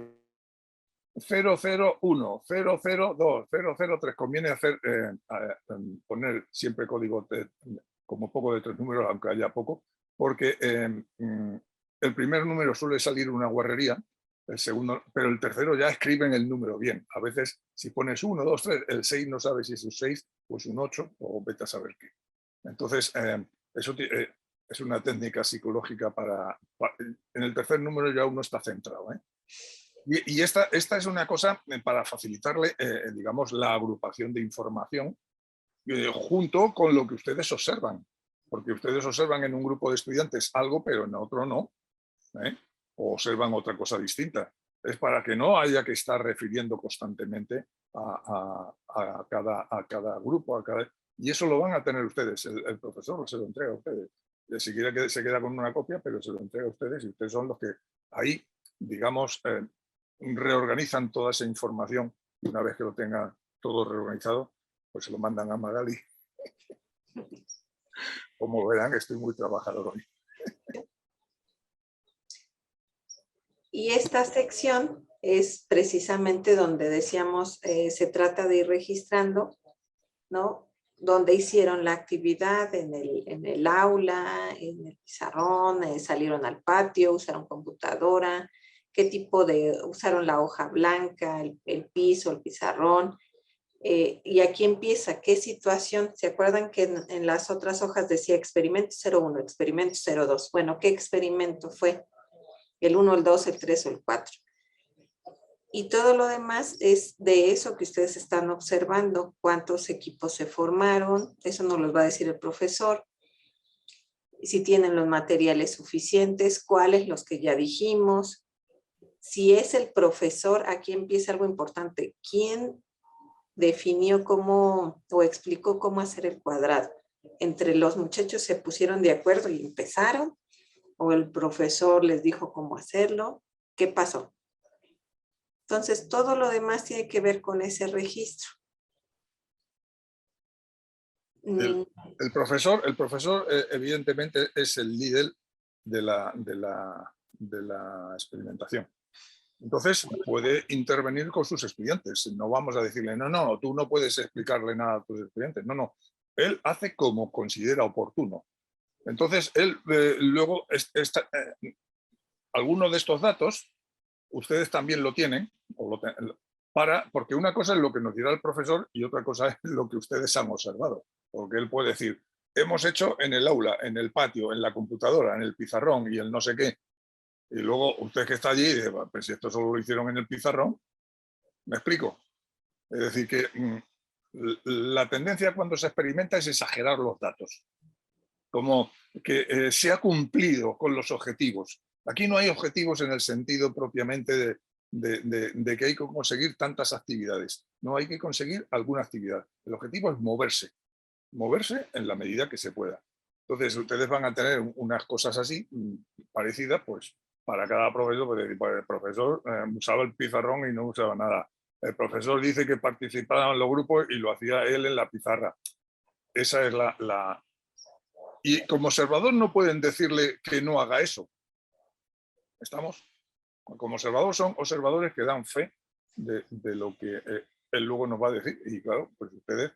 001, 002, 003. Conviene poner siempre código como poco de 3 números, aunque haya poco, porque el primer número suele salir una guarrería, el segundo, pero el tercero ya escriben el número bien. A veces, si pones 1, 2, 3, el 6 no sabe si es un 6, pues un 8, o vete a saber qué. Entonces, eso es una técnica psicológica en el tercer número ya uno está centrado. Y esta es una cosa para facilitarle, digamos, la agrupación de información junto con lo que ustedes observan. Porque ustedes observan en un grupo de estudiantes algo, pero en otro no. O observan otra cosa distinta. Es para que no haya que estar refiriendo constantemente a cada grupo. Y eso lo van a tener ustedes. El profesor se lo entrega a ustedes. Si quiere que se queda con una copia, pero se lo entrega a ustedes y ustedes son los que ahí, digamos, reorganizan toda esa información. Una vez que lo tengan todo reorganizado, pues se lo mandan a Magali. Como verán, estoy muy trabajador hoy. Y esta sección es precisamente donde decíamos, se trata de ir registrando, ¿no? Donde hicieron la actividad, en el aula, en el pizarrón, salieron al patio, usaron computadora, qué tipo usaron la hoja blanca, el piso, el pizarrón. Y aquí empieza, ¿qué situación? ¿Se acuerdan que en las otras hojas decía experimento 01, experimento 02? Bueno, ¿qué experimento fue? ¿El 1, el 2, el 3 o el 4? Y todo lo demás es de eso que ustedes están observando, cuántos equipos se formaron, eso nos los va a decir el profesor, si tienen los materiales suficientes, cuáles los que ya dijimos. Si es el profesor, aquí empieza algo importante. ¿Quién definió cómo o explicó cómo hacer el cuadrado? ¿Entre los muchachos se pusieron de acuerdo y empezaron? ¿O el profesor les dijo cómo hacerlo? ¿Qué pasó? Entonces, todo lo demás tiene que ver con ese registro. El profesor evidentemente es el líder de la experimentación. Entonces puede intervenir con sus estudiantes. No vamos a decirle, no, tú no puedes explicarle nada a tus estudiantes. No. Él hace como considera oportuno. Entonces, él luego, algunos de estos datos, ustedes también lo tienen, porque una cosa es lo que nos dirá el profesor y otra cosa es lo que ustedes han observado. Porque él puede decir, hemos hecho en el aula, en el patio, en la computadora, en el pizarrón y el no sé qué. Y luego usted que está allí dice, pues si esto solo lo hicieron en el pizarrón, ¿me explico? Es decir, que la tendencia cuando se experimenta es exagerar los datos. Como que se ha cumplido con los objetivos. Aquí no hay objetivos en el sentido propiamente de que hay que conseguir tantas actividades. No, hay que conseguir alguna actividad. El objetivo es moverse en la medida que se pueda. Entonces, ustedes van a tener unas cosas así, parecidas, pues, para cada profesor. Pues el profesor usaba el pizarrón y no usaba nada. El profesor dice que participaban en los grupos y lo hacía él en la pizarra. Esa es la... Y como observador no pueden decirle que no haga eso. ¿Estamos? Como observador son observadores que dan fe de lo que él luego nos va a decir. Y claro, pues ustedes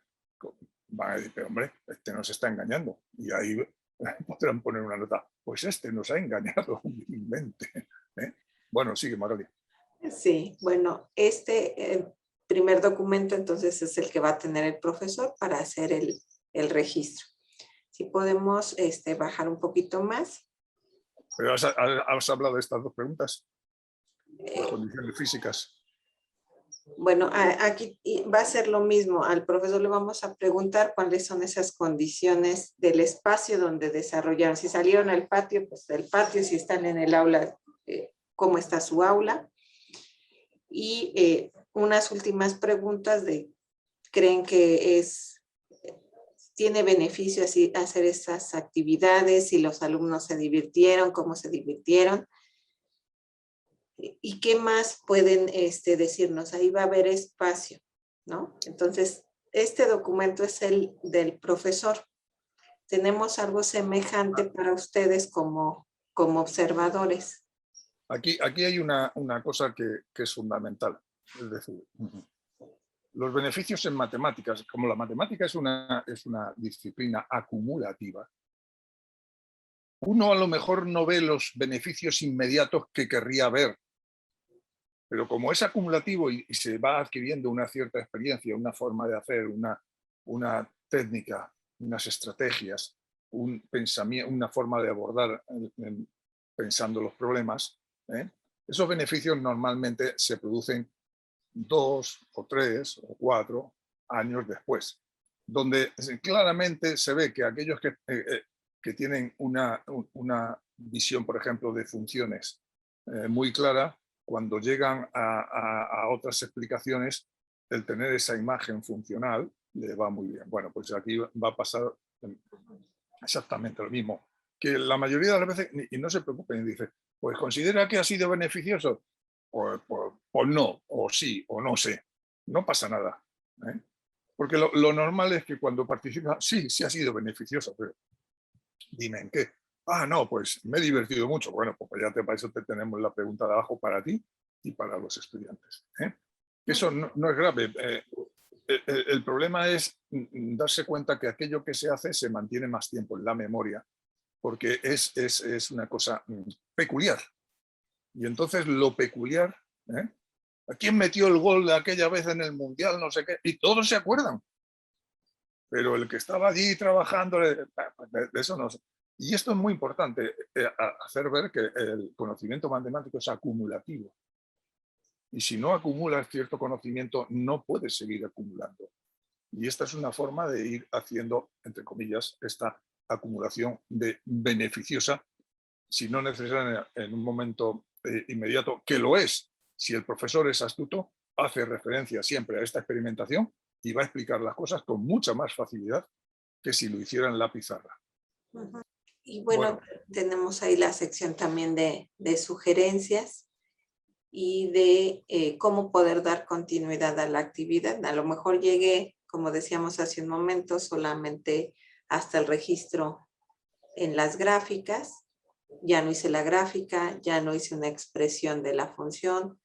van a decir, pero hombre, este nos está engañando. Y ahí podrán poner una nota, pues este nos ha engañado vilmente. Bueno, sigue, Magali. Sí, bueno, este primer documento entonces es el que va a tener el profesor para hacer el registro. Si podemos bajar un poquito más. Pero has hablado de estas dos preguntas, las condiciones físicas. Bueno, aquí va a ser lo mismo. Al profesor le vamos a preguntar cuáles son esas condiciones del espacio donde desarrollaron. Si salieron al patio, pues del patio. Si están en el aula, cómo está su aula. Y unas últimas preguntas de, ¿creen que tiene beneficio así hacer esas actividades? Si los alumnos se divirtieron, cómo se divirtieron. ¿Y qué más pueden decirnos? Ahí va a haber espacio, ¿no? Entonces, este documento es el del profesor. Tenemos algo semejante para ustedes como observadores. Aquí hay una cosa que es fundamental. Es decir, los beneficios en matemáticas, como la matemática es una disciplina acumulativa, uno a lo mejor no ve los beneficios inmediatos que querría ver. Pero como es acumulativo y se va adquiriendo una cierta experiencia, una forma de hacer, una técnica, unas estrategias, un pensamiento, una forma de abordar pensando los problemas, esos beneficios normalmente se producen 2 o 3 o 4 años después, donde claramente se ve que aquellos que tienen una visión, por ejemplo, de funciones muy clara, cuando llegan a otras explicaciones, el tener esa imagen funcional le va muy bien. Bueno, pues aquí va a pasar exactamente lo mismo. Que la mayoría de las veces, y no se preocupen, dice, pues considera que ha sido beneficioso. Pues no, o sí, o no sé. No pasa nada. Porque lo normal es que cuando participa, sí ha sido beneficioso, pero dime en qué. Ah, no, pues me he divertido mucho. Bueno, pues ya para eso te tenemos la pregunta de abajo para ti y para los estudiantes. Eso no es grave. El problema es darse cuenta que aquello que se hace se mantiene más tiempo en la memoria, porque es una cosa peculiar. Y entonces lo peculiar, ¿a quién metió el gol de aquella vez en el Mundial? No sé qué. Y todos se acuerdan. Pero el que estaba allí trabajando, de eso no sé. Y esto es muy importante, hacer ver que el conocimiento matemático es acumulativo. Y si no acumulas cierto conocimiento, no puedes seguir acumulando. Y esta es una forma de ir haciendo, entre comillas, esta acumulación beneficiosa, si no necesaria en un momento inmediato, que lo es. Si el profesor es astuto, hace referencia siempre a esta experimentación y va a explicar las cosas con mucha más facilidad que si lo hiciera en la pizarra. Y bueno, tenemos ahí la sección también de sugerencias y de cómo poder dar continuidad a la actividad. A lo mejor llegué, como decíamos hace un momento, solamente hasta el registro en las gráficas. Ya no hice la gráfica, ya no hice una expresión de la función.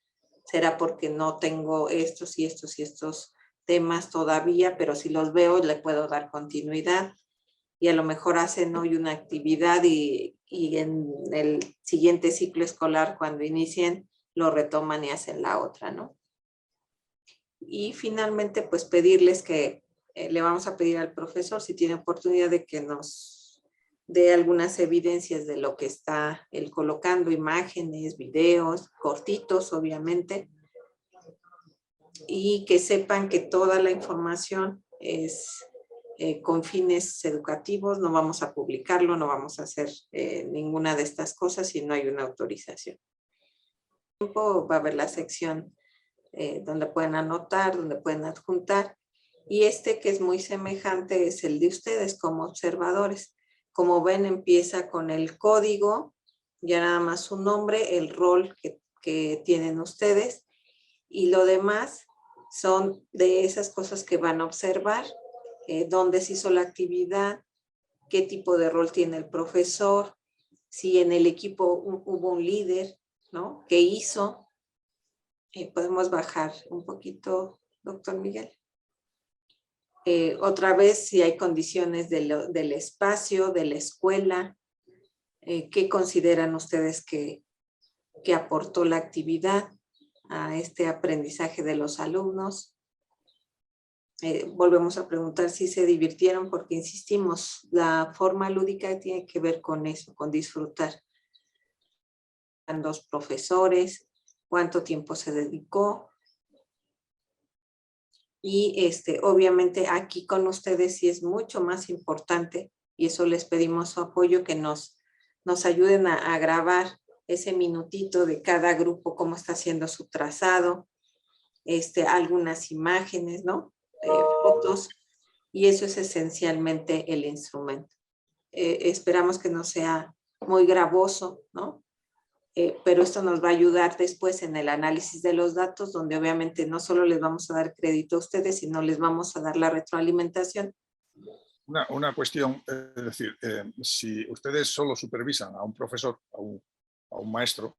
Será porque no tengo estos y estos y estos temas todavía, pero si los veo le puedo dar continuidad. Y a lo mejor hacen hoy una actividad y en el siguiente ciclo escolar, cuando inicien, lo retoman y hacen la otra, ¿no? Y finalmente, pues pedirles que le vamos a pedir al profesor, si tiene oportunidad, de que nos dé algunas evidencias de lo que está él colocando, imágenes, videos, cortitos, obviamente, y que sepan que toda la información es con fines educativos. No vamos a publicarlo, no vamos a hacer ninguna de estas cosas si no hay una autorización. Va a haber la sección donde pueden anotar, donde pueden adjuntar, y que es muy semejante es el de ustedes como observadores. Como ven, empieza con el código, ya nada más su nombre, el rol que tienen ustedes, y lo demás son de esas cosas que van a observar, dónde se hizo la actividad, qué tipo de rol tiene el profesor, si en el equipo hubo un líder, ¿no? ¿Qué hizo? Podemos bajar un poquito, doctor Miguel. Otra vez, si hay condiciones del espacio, de la escuela, ¿qué consideran ustedes que aportó la actividad a este aprendizaje de los alumnos? Volvemos a preguntar si se divirtieron, porque insistimos, la forma lúdica tiene que ver con eso, con disfrutar. Los profesores, cuánto tiempo se dedicó. Y obviamente aquí con ustedes sí es mucho más importante, y eso les pedimos su apoyo, que nos ayuden a grabar ese minutito de cada grupo, cómo está haciendo su trazado, algunas imágenes, ¿no? Fotos, y eso es esencialmente el instrumento. Esperamos que no sea muy gravoso, ¿no? Pero esto nos va a ayudar después en el análisis de los datos, donde obviamente no solo les vamos a dar crédito a ustedes, sino les vamos a dar la retroalimentación. Una cuestión, es decir, si ustedes solo supervisan a un profesor, a un maestro,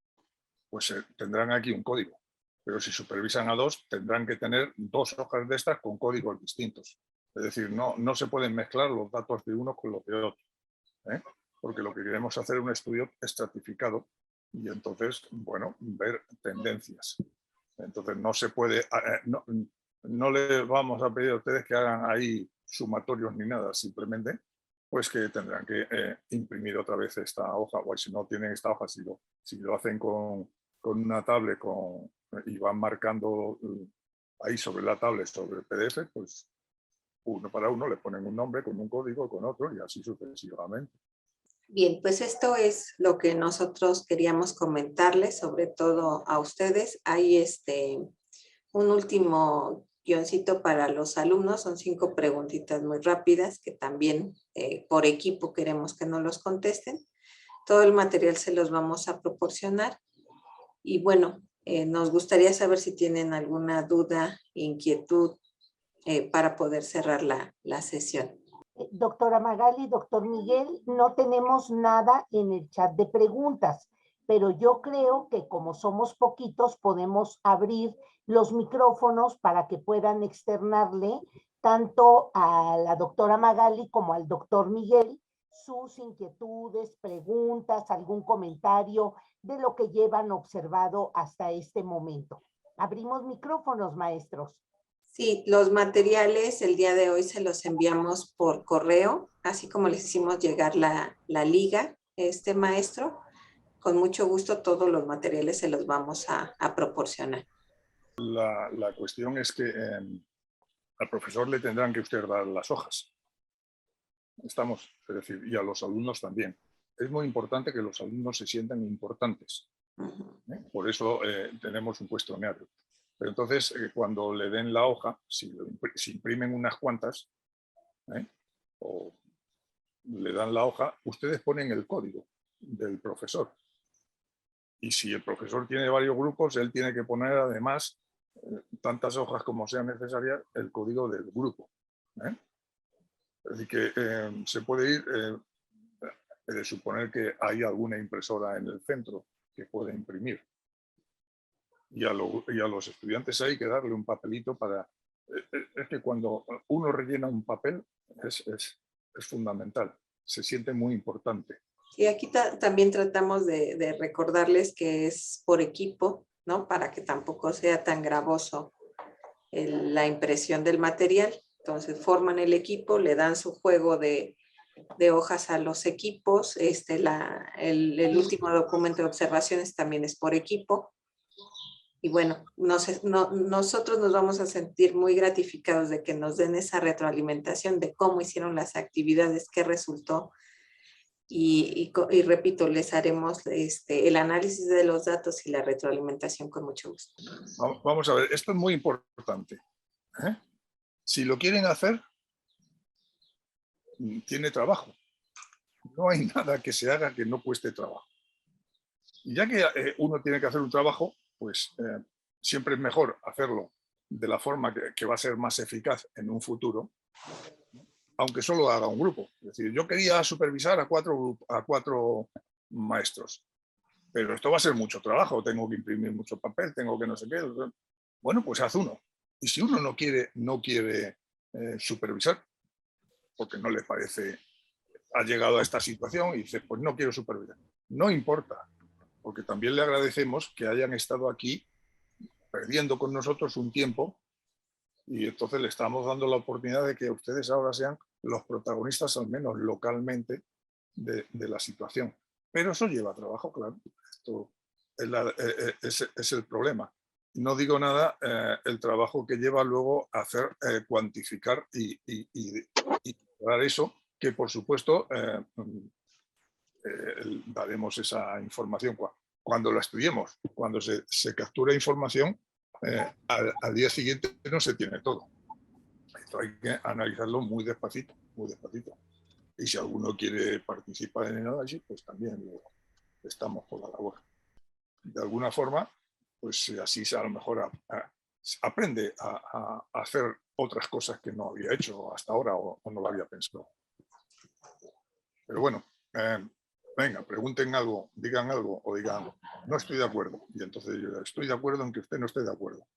pues tendrán aquí un código. Pero si supervisan a dos, tendrán que tener 2 hojas de estas con códigos distintos. Es decir, no se pueden mezclar los datos de uno con los de otro, porque lo que queremos hacer es un estudio estratificado y entonces, bueno, ver tendencias. Entonces no se puede, no les vamos a pedir a ustedes que hagan ahí sumatorios ni nada, simplemente pues que tendrán que imprimir otra vez esta hoja, o si no tienen esta hoja, si lo hacen con una tablet y van marcando ahí sobre la tablet, sobre el PDF, pues uno para uno le ponen un nombre con un código, con otro, y así sucesivamente. Bien, pues esto es lo que nosotros queríamos comentarles, sobre todo a ustedes. Hay un último guioncito para los alumnos, son 5 preguntitas muy rápidas que también por equipo queremos que nos los contesten. Todo el material se los vamos a proporcionar. Y bueno, nos gustaría saber si tienen alguna duda, inquietud para poder cerrar la sesión. Doctora Magali, doctor Miguel, no tenemos nada en el chat de preguntas, pero yo creo que como somos poquitos podemos abrir los micrófonos para que puedan externarle tanto a la doctora Magali como al doctor Miguel sus inquietudes, preguntas, algún comentario de lo que llevan observado hasta este momento. Abrimos micrófonos, maestros. Sí, los materiales el día de hoy se los enviamos por correo, así como les hicimos llegar la liga, maestro. Con mucho gusto todos los materiales se los vamos a proporcionar. la cuestión es que al profesor le tendrán que usted dar las hojas. Estamos, es decir, y a los alumnos también. Es muy importante que los alumnos se sientan importantes. Por eso tenemos un cuestionario. Pero entonces, cuando le den la hoja, si imprimen unas cuantas, o le dan la hoja, ustedes ponen el código del profesor. Y si el profesor tiene varios grupos, él tiene que poner además, tantas hojas como sean necesarias, el código del grupo. Así que se puede ir, de suponer que hay alguna impresora en el centro que puede imprimir. Y a los estudiantes hay que darle un papelito para... Es que cuando uno rellena un papel es fundamental, se siente muy importante. Y aquí también tratamos de recordarles que es por equipo, ¿no? Para que tampoco sea tan gravoso la impresión del material. Entonces forman el equipo, le dan su juego de hojas a los equipos. El último documento de observaciones también es por equipo. Y bueno, nosotros nos vamos a sentir muy gratificados de que nos den esa retroalimentación de cómo hicieron las actividades, qué resultó. Y repito, les haremos el análisis de los datos y la retroalimentación con mucho gusto. Vamos a ver, esto es muy importante. Si lo quieren hacer, tiene trabajo. No hay nada que se haga que no cueste trabajo. Y ya que uno tiene que hacer un trabajo, pues siempre es mejor hacerlo de la forma que va a ser más eficaz en un futuro, aunque solo haga un grupo. Es decir, yo quería supervisar a cuatro maestros, pero esto va a ser mucho trabajo, tengo que imprimir mucho papel, tengo que no sé qué. Bueno, pues haz uno. Y si uno no quiere supervisar, porque no le parece, ha llegado a esta situación y dice, pues no quiero supervisar. No importa, porque también le agradecemos que hayan estado aquí perdiendo con nosotros un tiempo y entonces le estamos dando la oportunidad de que ustedes ahora sean los protagonistas, al menos localmente, de la situación. Pero eso lleva trabajo, claro. Esto es el problema. No digo nada el trabajo que lleva luego a hacer cuantificar y dar eso, que por supuesto daremos esa información cuando la estudiemos. Cuando se captura información, al día siguiente no se tiene todo. Esto hay que analizarlo muy despacito, muy despacito. Y si alguno quiere participar en el análisis, pues también estamos por la labor. De alguna forma, pues así a lo mejor aprende a hacer otras cosas que no había hecho hasta ahora o no lo había pensado. Pero bueno, venga, pregunten algo, digan algo o digan, no estoy de acuerdo. Y entonces yo estoy de acuerdo en que usted no esté de acuerdo.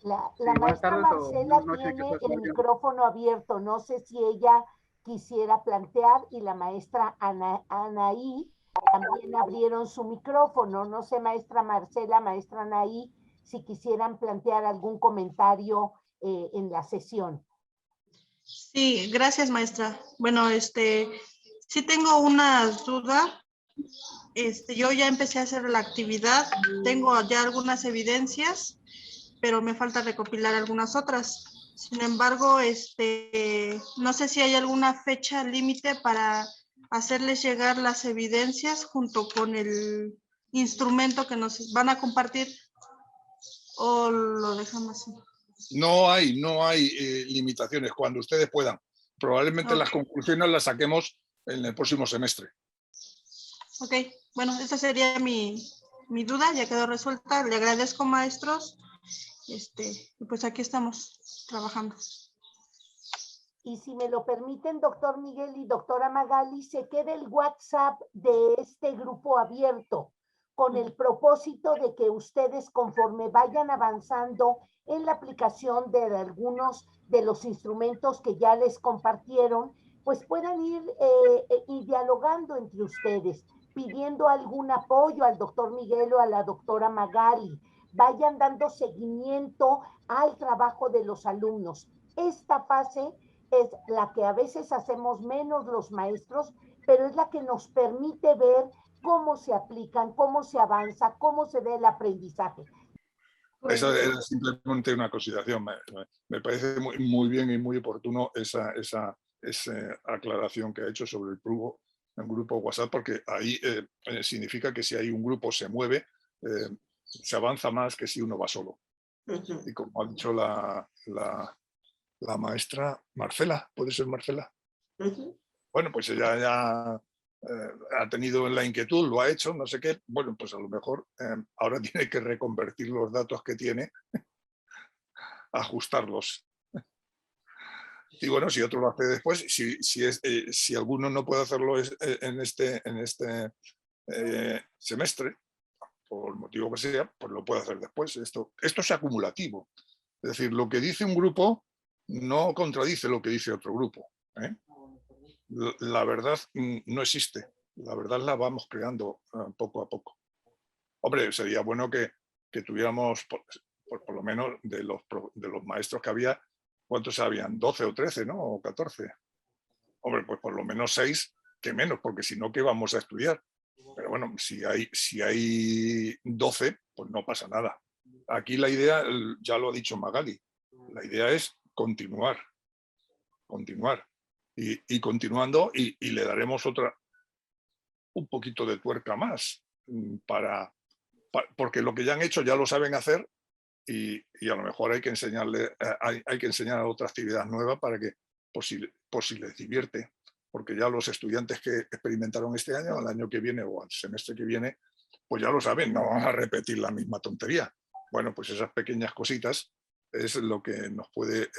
La maestra Marcela tiene el micrófono abierto. No sé si ella quisiera plantear, y la maestra Anaí también abrieron su micrófono. No sé, maestra Marcela, maestra Anaí, si quisieran plantear algún comentario en la sesión. Sí, gracias, maestra. Bueno, sí tengo una duda. Yo ya empecé a hacer la actividad, tengo ya algunas evidencias, pero me falta recopilar algunas otras. Sin embargo, no sé si hay alguna fecha límite para hacerles llegar las evidencias junto con el instrumento que nos van a compartir, o lo dejamos así. No hay limitaciones, cuando ustedes puedan. Probablemente las conclusiones las saquemos en el próximo semestre. Ok, bueno, esa sería mi duda, ya quedó resuelta. Le agradezco, maestros. Y pues aquí estamos trabajando. Y si me lo permiten, doctor Miguel y doctora Magali, se queda el WhatsApp de este grupo abierto con el propósito de que ustedes, conforme vayan avanzando en la aplicación de algunos de los instrumentos que ya les compartieron, pues puedan ir dialogando entre ustedes, pidiendo algún apoyo al doctor Miguel o a la doctora Magali. Vayan dando seguimiento al trabajo de los alumnos. Esta fase es la que a veces hacemos menos los maestros, pero es la que nos permite ver cómo se aplican, cómo se avanza, cómo se ve el aprendizaje. Esa es simplemente una consideración. Me parece muy bien y muy oportuno esa aclaración que ha hecho sobre el grupo WhatsApp, porque ahí significa que si hay un grupo se mueve, se avanza más que si uno va solo. Y como ha dicho la maestra Marcela, ¿puede ser Marcela? Bueno, pues ella ya ha tenido la inquietud, lo ha hecho, no sé qué. Bueno, pues a lo mejor ahora tiene que reconvertir los datos que tiene, ajustarlos. Y bueno, si otro lo hace después, si alguno no puede hacerlo en este semestre, por el motivo que sea, pues lo puede hacer después. Esto es acumulativo. Es decir, lo que dice un grupo no contradice lo que dice otro grupo. La verdad no existe. La verdad la vamos creando poco a poco. Hombre, sería bueno que tuviéramos, por lo menos de los maestros que había, ¿cuántos habían? 12 o 13, ¿no? O 14. Hombre, pues por lo menos 6, que menos, porque si no, ¿qué vamos a estudiar? Pero bueno, si hay 12, pues no pasa nada. Aquí la idea, ya lo ha dicho Magali, la idea es continuar. Y continuando, y le daremos un poquito de tuerca más, porque lo que ya han hecho ya lo saben hacer, y a lo mejor hay que enseñarle, hay que enseñar otra actividad nueva para que, por si les divierte, porque ya los estudiantes que experimentaron este año, al año que viene o al semestre que viene, pues ya lo saben, no van a repetir la misma tontería. Bueno, pues esas pequeñas cositas es lo que nos puede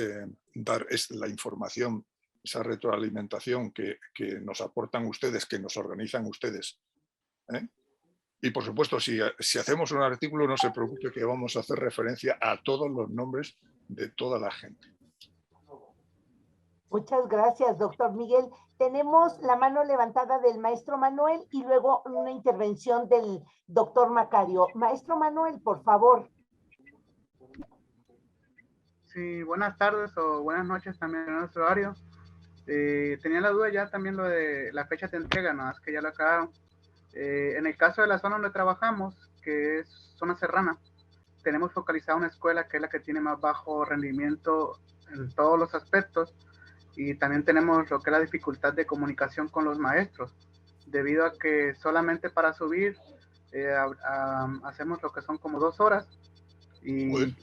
dar es la información, esa retroalimentación que nos aportan ustedes, que nos organizan ustedes. Y por supuesto, si hacemos un artículo, no se preocupe que vamos a hacer referencia a todos los nombres de toda la gente. Muchas gracias, doctor Miguel. Tenemos la mano levantada del maestro Manuel y luego una intervención del doctor Macario. Maestro Manuel, por favor. Sí, buenas tardes o buenas noches también en nuestro horario. Tenía la duda ya también lo de la fecha de entrega, nada más que ya lo acabaron. En el caso de la zona donde trabajamos, que es zona serrana, tenemos focalizada una escuela que es la que tiene más bajo rendimiento en todos los aspectos, y también tenemos lo que es la dificultad de comunicación con los maestros, debido a que solamente para subir hacemos lo que son como 2 horas, y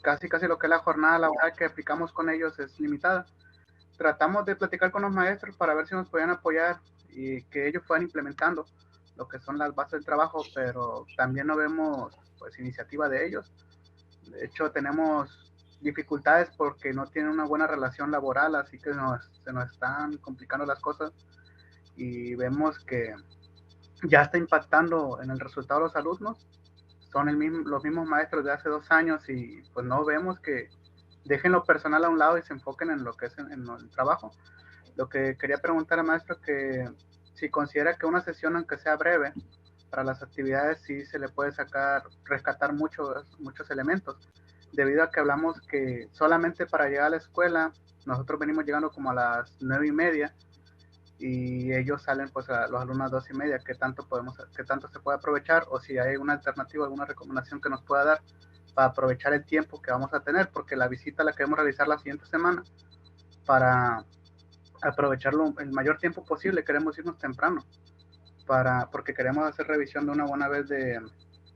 casi lo que es la jornada laboral que aplicamos con ellos es limitada. Tratamos de platicar con los maestros para ver si nos podían apoyar y que ellos fueran implementando lo que son las bases del trabajo, pero también no vemos pues iniciativa de ellos. De hecho, tenemos dificultades porque no tienen una buena relación laboral, así que se nos están complicando las cosas, y vemos que ya está impactando en el resultado de los alumnos. Son los mismos maestros de hace 2 años, y pues no vemos que dejen lo personal a un lado y se enfoquen en lo que es en el trabajo. Lo que quería preguntar al maestro, que si considera que una sesión, aunque sea breve, para las actividades sí se le puede rescatar muchos elementos, debido a que hablamos que solamente para llegar a la escuela, nosotros venimos llegando como a las 9:30, y ellos salen pues a los alumnos a 2:30. ¿Qué tanto se puede aprovechar? O si hay una alternativa, alguna recomendación que nos pueda dar para aprovechar el tiempo que vamos a tener, porque la visita la queremos realizar la siguiente semana, para aprovecharlo el mayor tiempo posible. Queremos irnos temprano, porque queremos hacer revisión de una buena vez de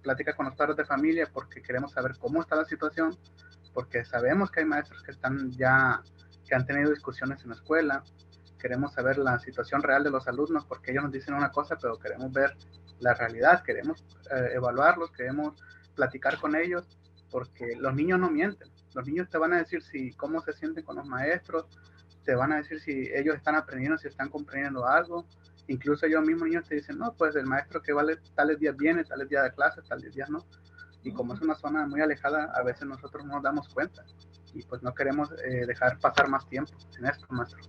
plática con los padres de familia, porque queremos saber cómo está la situación, porque sabemos que hay maestros que han tenido discusiones en la escuela. Queremos saber la situación real de los alumnos, porque ellos nos dicen una cosa, pero queremos ver la realidad, queremos evaluarlos, queremos platicar con ellos, porque los niños no mienten. Los niños te van a decir cómo se sienten con los maestros, te van a decir si ellos están aprendiendo, si están comprendiendo algo. Incluso ellos mismos niños te dicen, no, pues el maestro que tales días viene, tales días de clase, tales días no. Y como es una zona muy alejada, a veces nosotros no nos damos cuenta, y pues no queremos dejar pasar más tiempo en esto, maestro.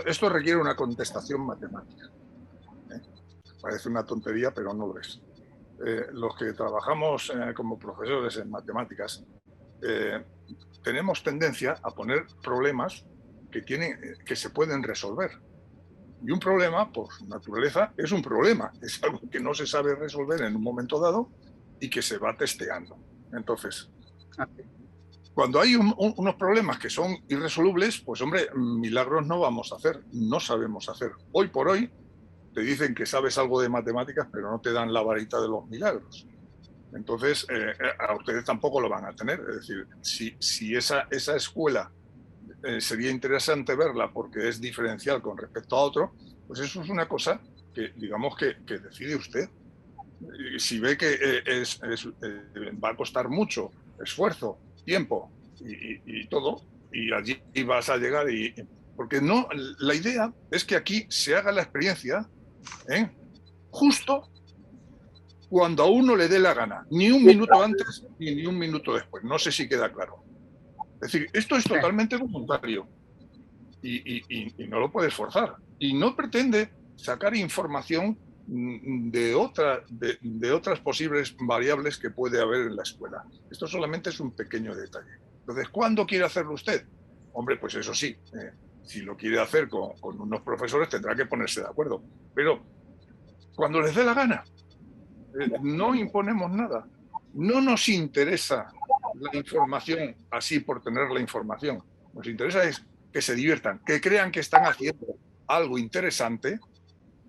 Esto requiere una contestación matemática. Parece una tontería, pero no lo es. Los que trabajamos como profesores en matemáticas tenemos tendencia a poner problemas que se pueden resolver. Y un problema, por naturaleza, es un problema. Es algo que no se sabe resolver en un momento dado, y que se va testeando. Entonces, cuando hay unos problemas que son irresolubles, pues hombre, milagros no vamos a hacer, no sabemos hacer. Hoy por hoy te dicen que sabes algo de matemáticas, pero no te dan la varita de los milagros. Entonces, a ustedes tampoco lo van a tener. Es decir, si esa escuela sería interesante verla porque es diferencial con respecto a otro, pues eso es una cosa que, digamos, que decide usted. Si ve que va a costar mucho esfuerzo, tiempo y todo, y allí vas a llegar porque no, la idea es que aquí se haga la experiencia justo cuando a uno le dé la gana, ni un minuto antes ni un minuto después. No sé si queda claro. Es decir, esto es totalmente voluntario y no lo puedes forzar. Y no pretende sacar información de otras posibles variables que puede haber en la escuela. Esto solamente es un pequeño detalle. Entonces, ¿cuándo quiere hacerlo usted? Hombre, pues eso sí, si lo quiere hacer con unos profesores tendrá que ponerse de acuerdo. Pero cuando les dé la gana, no imponemos nada. No nos interesa la información así por tener la información. Nos interesa es que se diviertan, que crean que están haciendo algo interesante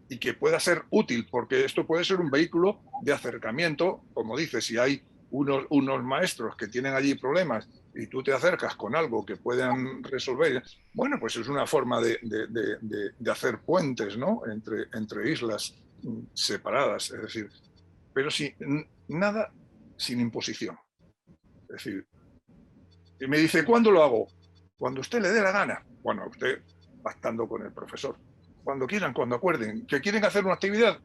y que pueda ser útil, porque esto puede ser un vehículo de acercamiento, como dice, si hay unos maestros que tienen allí problemas y tú te acercas con algo que puedan resolver, bueno, pues es una forma de hacer puentes, ¿no? entre islas separadas, es decir, pero nada sin imposición. Es decir, y me dice, ¿cuándo lo hago? Cuando usted le dé la gana. Bueno, usted pactando con el profesor. Cuando quieran, cuando acuerden. Que quieren hacer una actividad.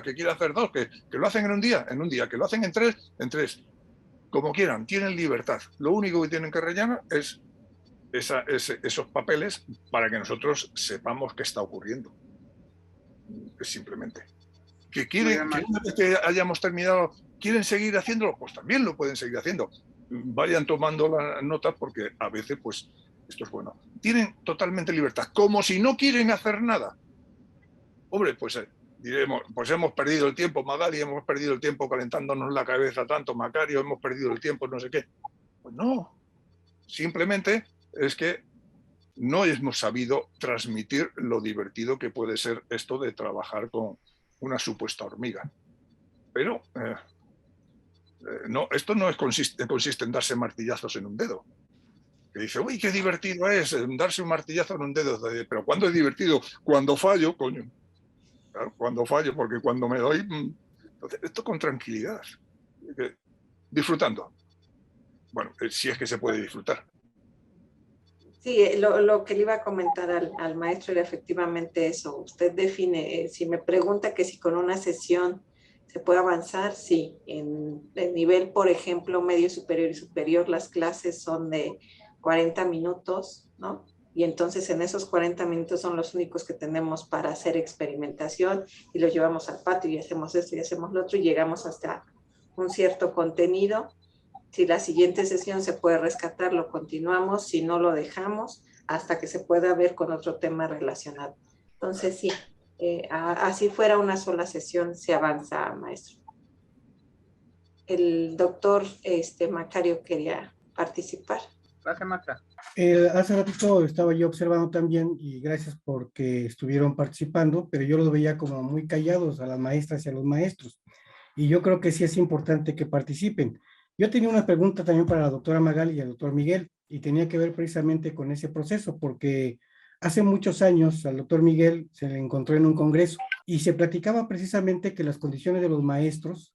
Que quieren hacer dos, que lo hacen en un día. Que lo hacen en tres. Como quieran, tienen libertad. Lo único que tienen que rellenar es esos papeles para que nosotros sepamos qué está ocurriendo. Es simplemente. Que una vez que hayamos terminado, ¿quieren seguir haciéndolo? Pues también lo pueden seguir haciendo. Vayan tomando las notas porque a veces, pues, esto es bueno. Tienen totalmente libertad, como si no quieren hacer nada. Hombre, pues diremos, pues hemos perdido el tiempo, Magali, hemos perdido el tiempo calentándonos la cabeza tanto, Macario, hemos perdido el tiempo, no sé qué. Pues no, simplemente es que no hemos sabido transmitir lo divertido que puede ser esto de trabajar con una supuesta hormiga. Pero no, esto no consiste en darse martillazos en un dedo. Que dice, uy, qué divertido es darse un martillazo en un dedo. Pero ¿cuándo es divertido? Cuando fallo, coño. Claro, cuando fallo, porque cuando me doy... Entonces, esto con tranquilidad. Disfrutando. Bueno, si es que se puede disfrutar. Sí, lo que le iba a comentar al maestro era efectivamente eso. Usted define, si me pregunta que si con una sesión se puede avanzar, sí. En el nivel, por ejemplo, medio superior y superior, las clases son de 40 minutos, ¿no? Y entonces en esos 40 minutos son los únicos que tenemos para hacer experimentación y los llevamos al patio y hacemos esto y hacemos lo otro y llegamos hasta un cierto contenido. Si la siguiente sesión se puede rescatar, lo continuamos, si no lo dejamos hasta que se pueda ver con otro tema relacionado. Entonces sí, así fuera una sola sesión se avanza, maestro. El doctor Macario quería participar. Gracias, maestra. Hace ratito estaba yo observando también, y gracias porque estuvieron participando, pero yo los veía como muy callados a las maestras y a los maestros. Y yo creo que sí es importante que participen. Yo tenía una pregunta también para la doctora Magali y el doctor Miguel, y tenía que ver precisamente con ese proceso, porque hace muchos años al doctor Miguel se le encontró en un congreso y se platicaba precisamente que las condiciones de los maestros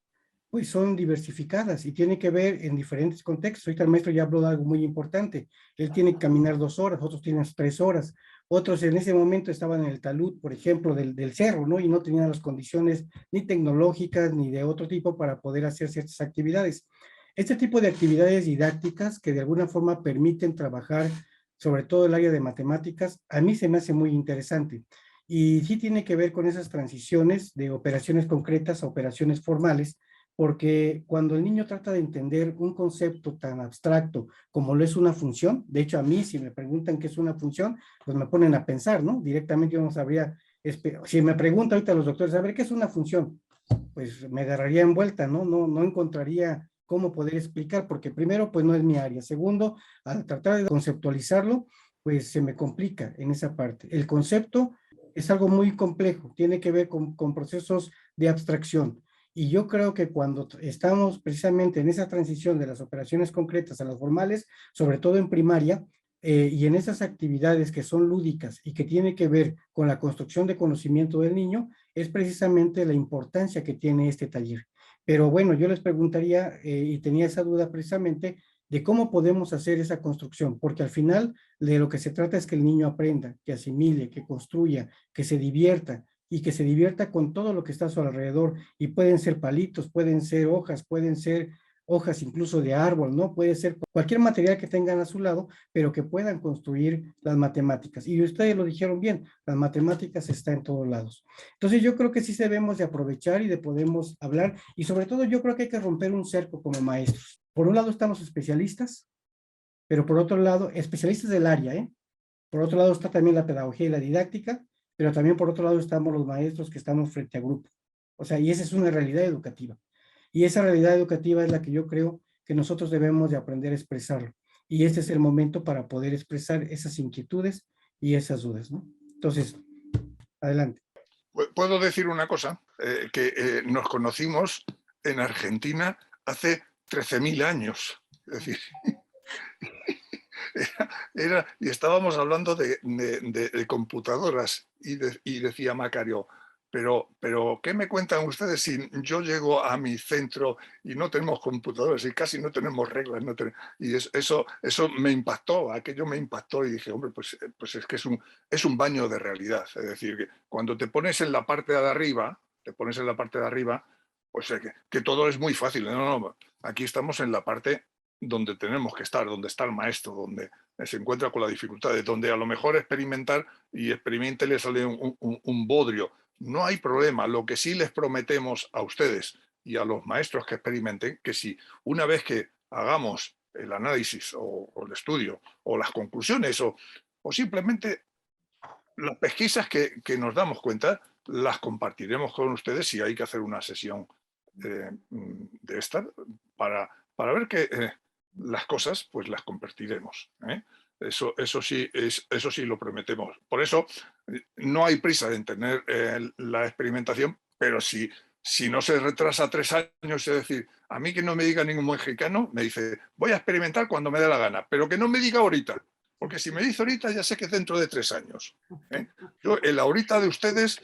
pues son diversificadas y tiene que ver en diferentes contextos. Ahorita el maestro ya habló de algo muy importante. Él tiene que caminar 2 horas, otros tienen 3 horas, otros en ese momento estaban en el talud, por ejemplo, del cerro, ¿no? Y no tenían las condiciones ni tecnológicas ni de otro tipo para poder hacer ciertas actividades. Este tipo de actividades didácticas que de alguna forma permiten trabajar sobre todo el área de matemáticas, a mí se me hace muy interesante. Y sí tiene que ver con esas transiciones de operaciones concretas a operaciones formales, porque cuando el niño trata de entender un concepto tan abstracto como lo es una función, de hecho a mí si me preguntan qué es una función, pues me ponen a pensar, ¿no? Directamente yo no sabría, si me preguntan ahorita los doctores, a ver, ¿qué es una función? pues me agarraría en vuelta, ¿no? No encontraría cómo poder explicar, porque primero, pues no es mi área. Segundo, al tratar de conceptualizarlo, pues se me complica en esa parte. El concepto es algo muy complejo, tiene que ver con procesos de abstracción. Y yo creo que cuando estamos precisamente en esa transición de las operaciones concretas a las formales, sobre todo en primaria, y en esas actividades que son lúdicas y que tienen que ver con la construcción de conocimiento del niño, es precisamente la importancia que tiene este taller. Pero bueno, yo les preguntaría, y tenía esa duda precisamente, de cómo podemos hacer esa construcción, porque al final de lo que se trata es que el niño aprenda, que asimile, que construya, que se divierta, y que se divierta con todo lo que está a su alrededor, y pueden ser palitos, pueden ser hojas incluso de árbol, ¿no? Puede ser cualquier material que tengan a su lado, pero que puedan construir las matemáticas. Y ustedes lo dijeron bien, las matemáticas están en todos lados. Entonces yo creo que sí debemos de aprovechar y de podemos hablar, y sobre todo yo creo que hay que romper un cerco como maestros. Por un lado están los especialistas, pero por otro lado, especialistas del área, ¿eh? Por otro lado está también la pedagogía y la didáctica, pero también por otro lado estamos los maestros que estamos frente a grupo. O sea, y esa es una realidad educativa. Y esa realidad educativa es la que yo creo que nosotros debemos de aprender a expresarlo. Y este es el momento para poder expresar esas inquietudes y esas dudas, ¿no? Entonces, adelante. ¿Puedo decir una cosa? Que nos conocimos en Argentina hace 13.000 años. Es decir, y estábamos hablando de computadoras y decía Macario, pero ¿qué me cuentan ustedes si yo llego a mi centro y no tenemos computadoras y casi no tenemos reglas? Y eso me impactó, aquello me impactó y dije, hombre, pues es que es un baño de realidad. Es decir, que cuando te pones en la parte de arriba, pues que todo es muy fácil. No, aquí estamos en la parte donde tenemos que estar, donde está el maestro, donde se encuentra con las dificultades, donde a lo mejor experimentar y experimente le sale un bodrio. No hay problema. Lo que sí les prometemos a ustedes y a los maestros que experimenten, que si una vez que hagamos el análisis o el estudio o las conclusiones o simplemente las pesquisas que nos damos cuenta, las compartiremos con ustedes si hay que hacer una sesión de esta para ver que las cosas pues las compartiremos. Eso sí lo prometemos. Por eso no hay prisa en tener la experimentación, pero si no se retrasa 3 años, es decir, a mí que no me diga ningún mexicano, me dice, voy a experimentar cuando me dé la gana, pero que no me diga ahorita, porque si me dice ahorita ya sé que es dentro de 3 años. Yo el ahorita de ustedes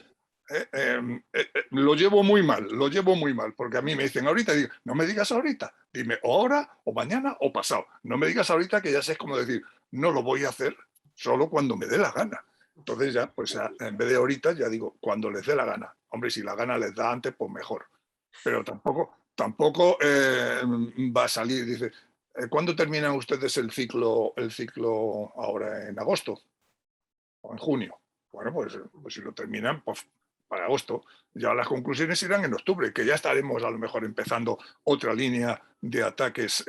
lo llevo muy mal, porque a mí me dicen ahorita, digo, no me digas ahorita, dime o ahora, o mañana, o pasado. No me digas ahorita, que ya sé cómo decir, no lo voy a hacer solo cuando me dé la gana. Entonces ya, pues en vez de ahorita, ya digo, cuando les dé la gana. Hombre, si la gana les da antes, pues mejor. Pero tampoco va a salir, dice, ¿cuándo terminan ustedes el ciclo ahora? ¿En agosto o en junio? Bueno, pues si lo terminan, pues para agosto. Ya las conclusiones irán en octubre, que ya estaremos a lo mejor empezando otra línea de ataques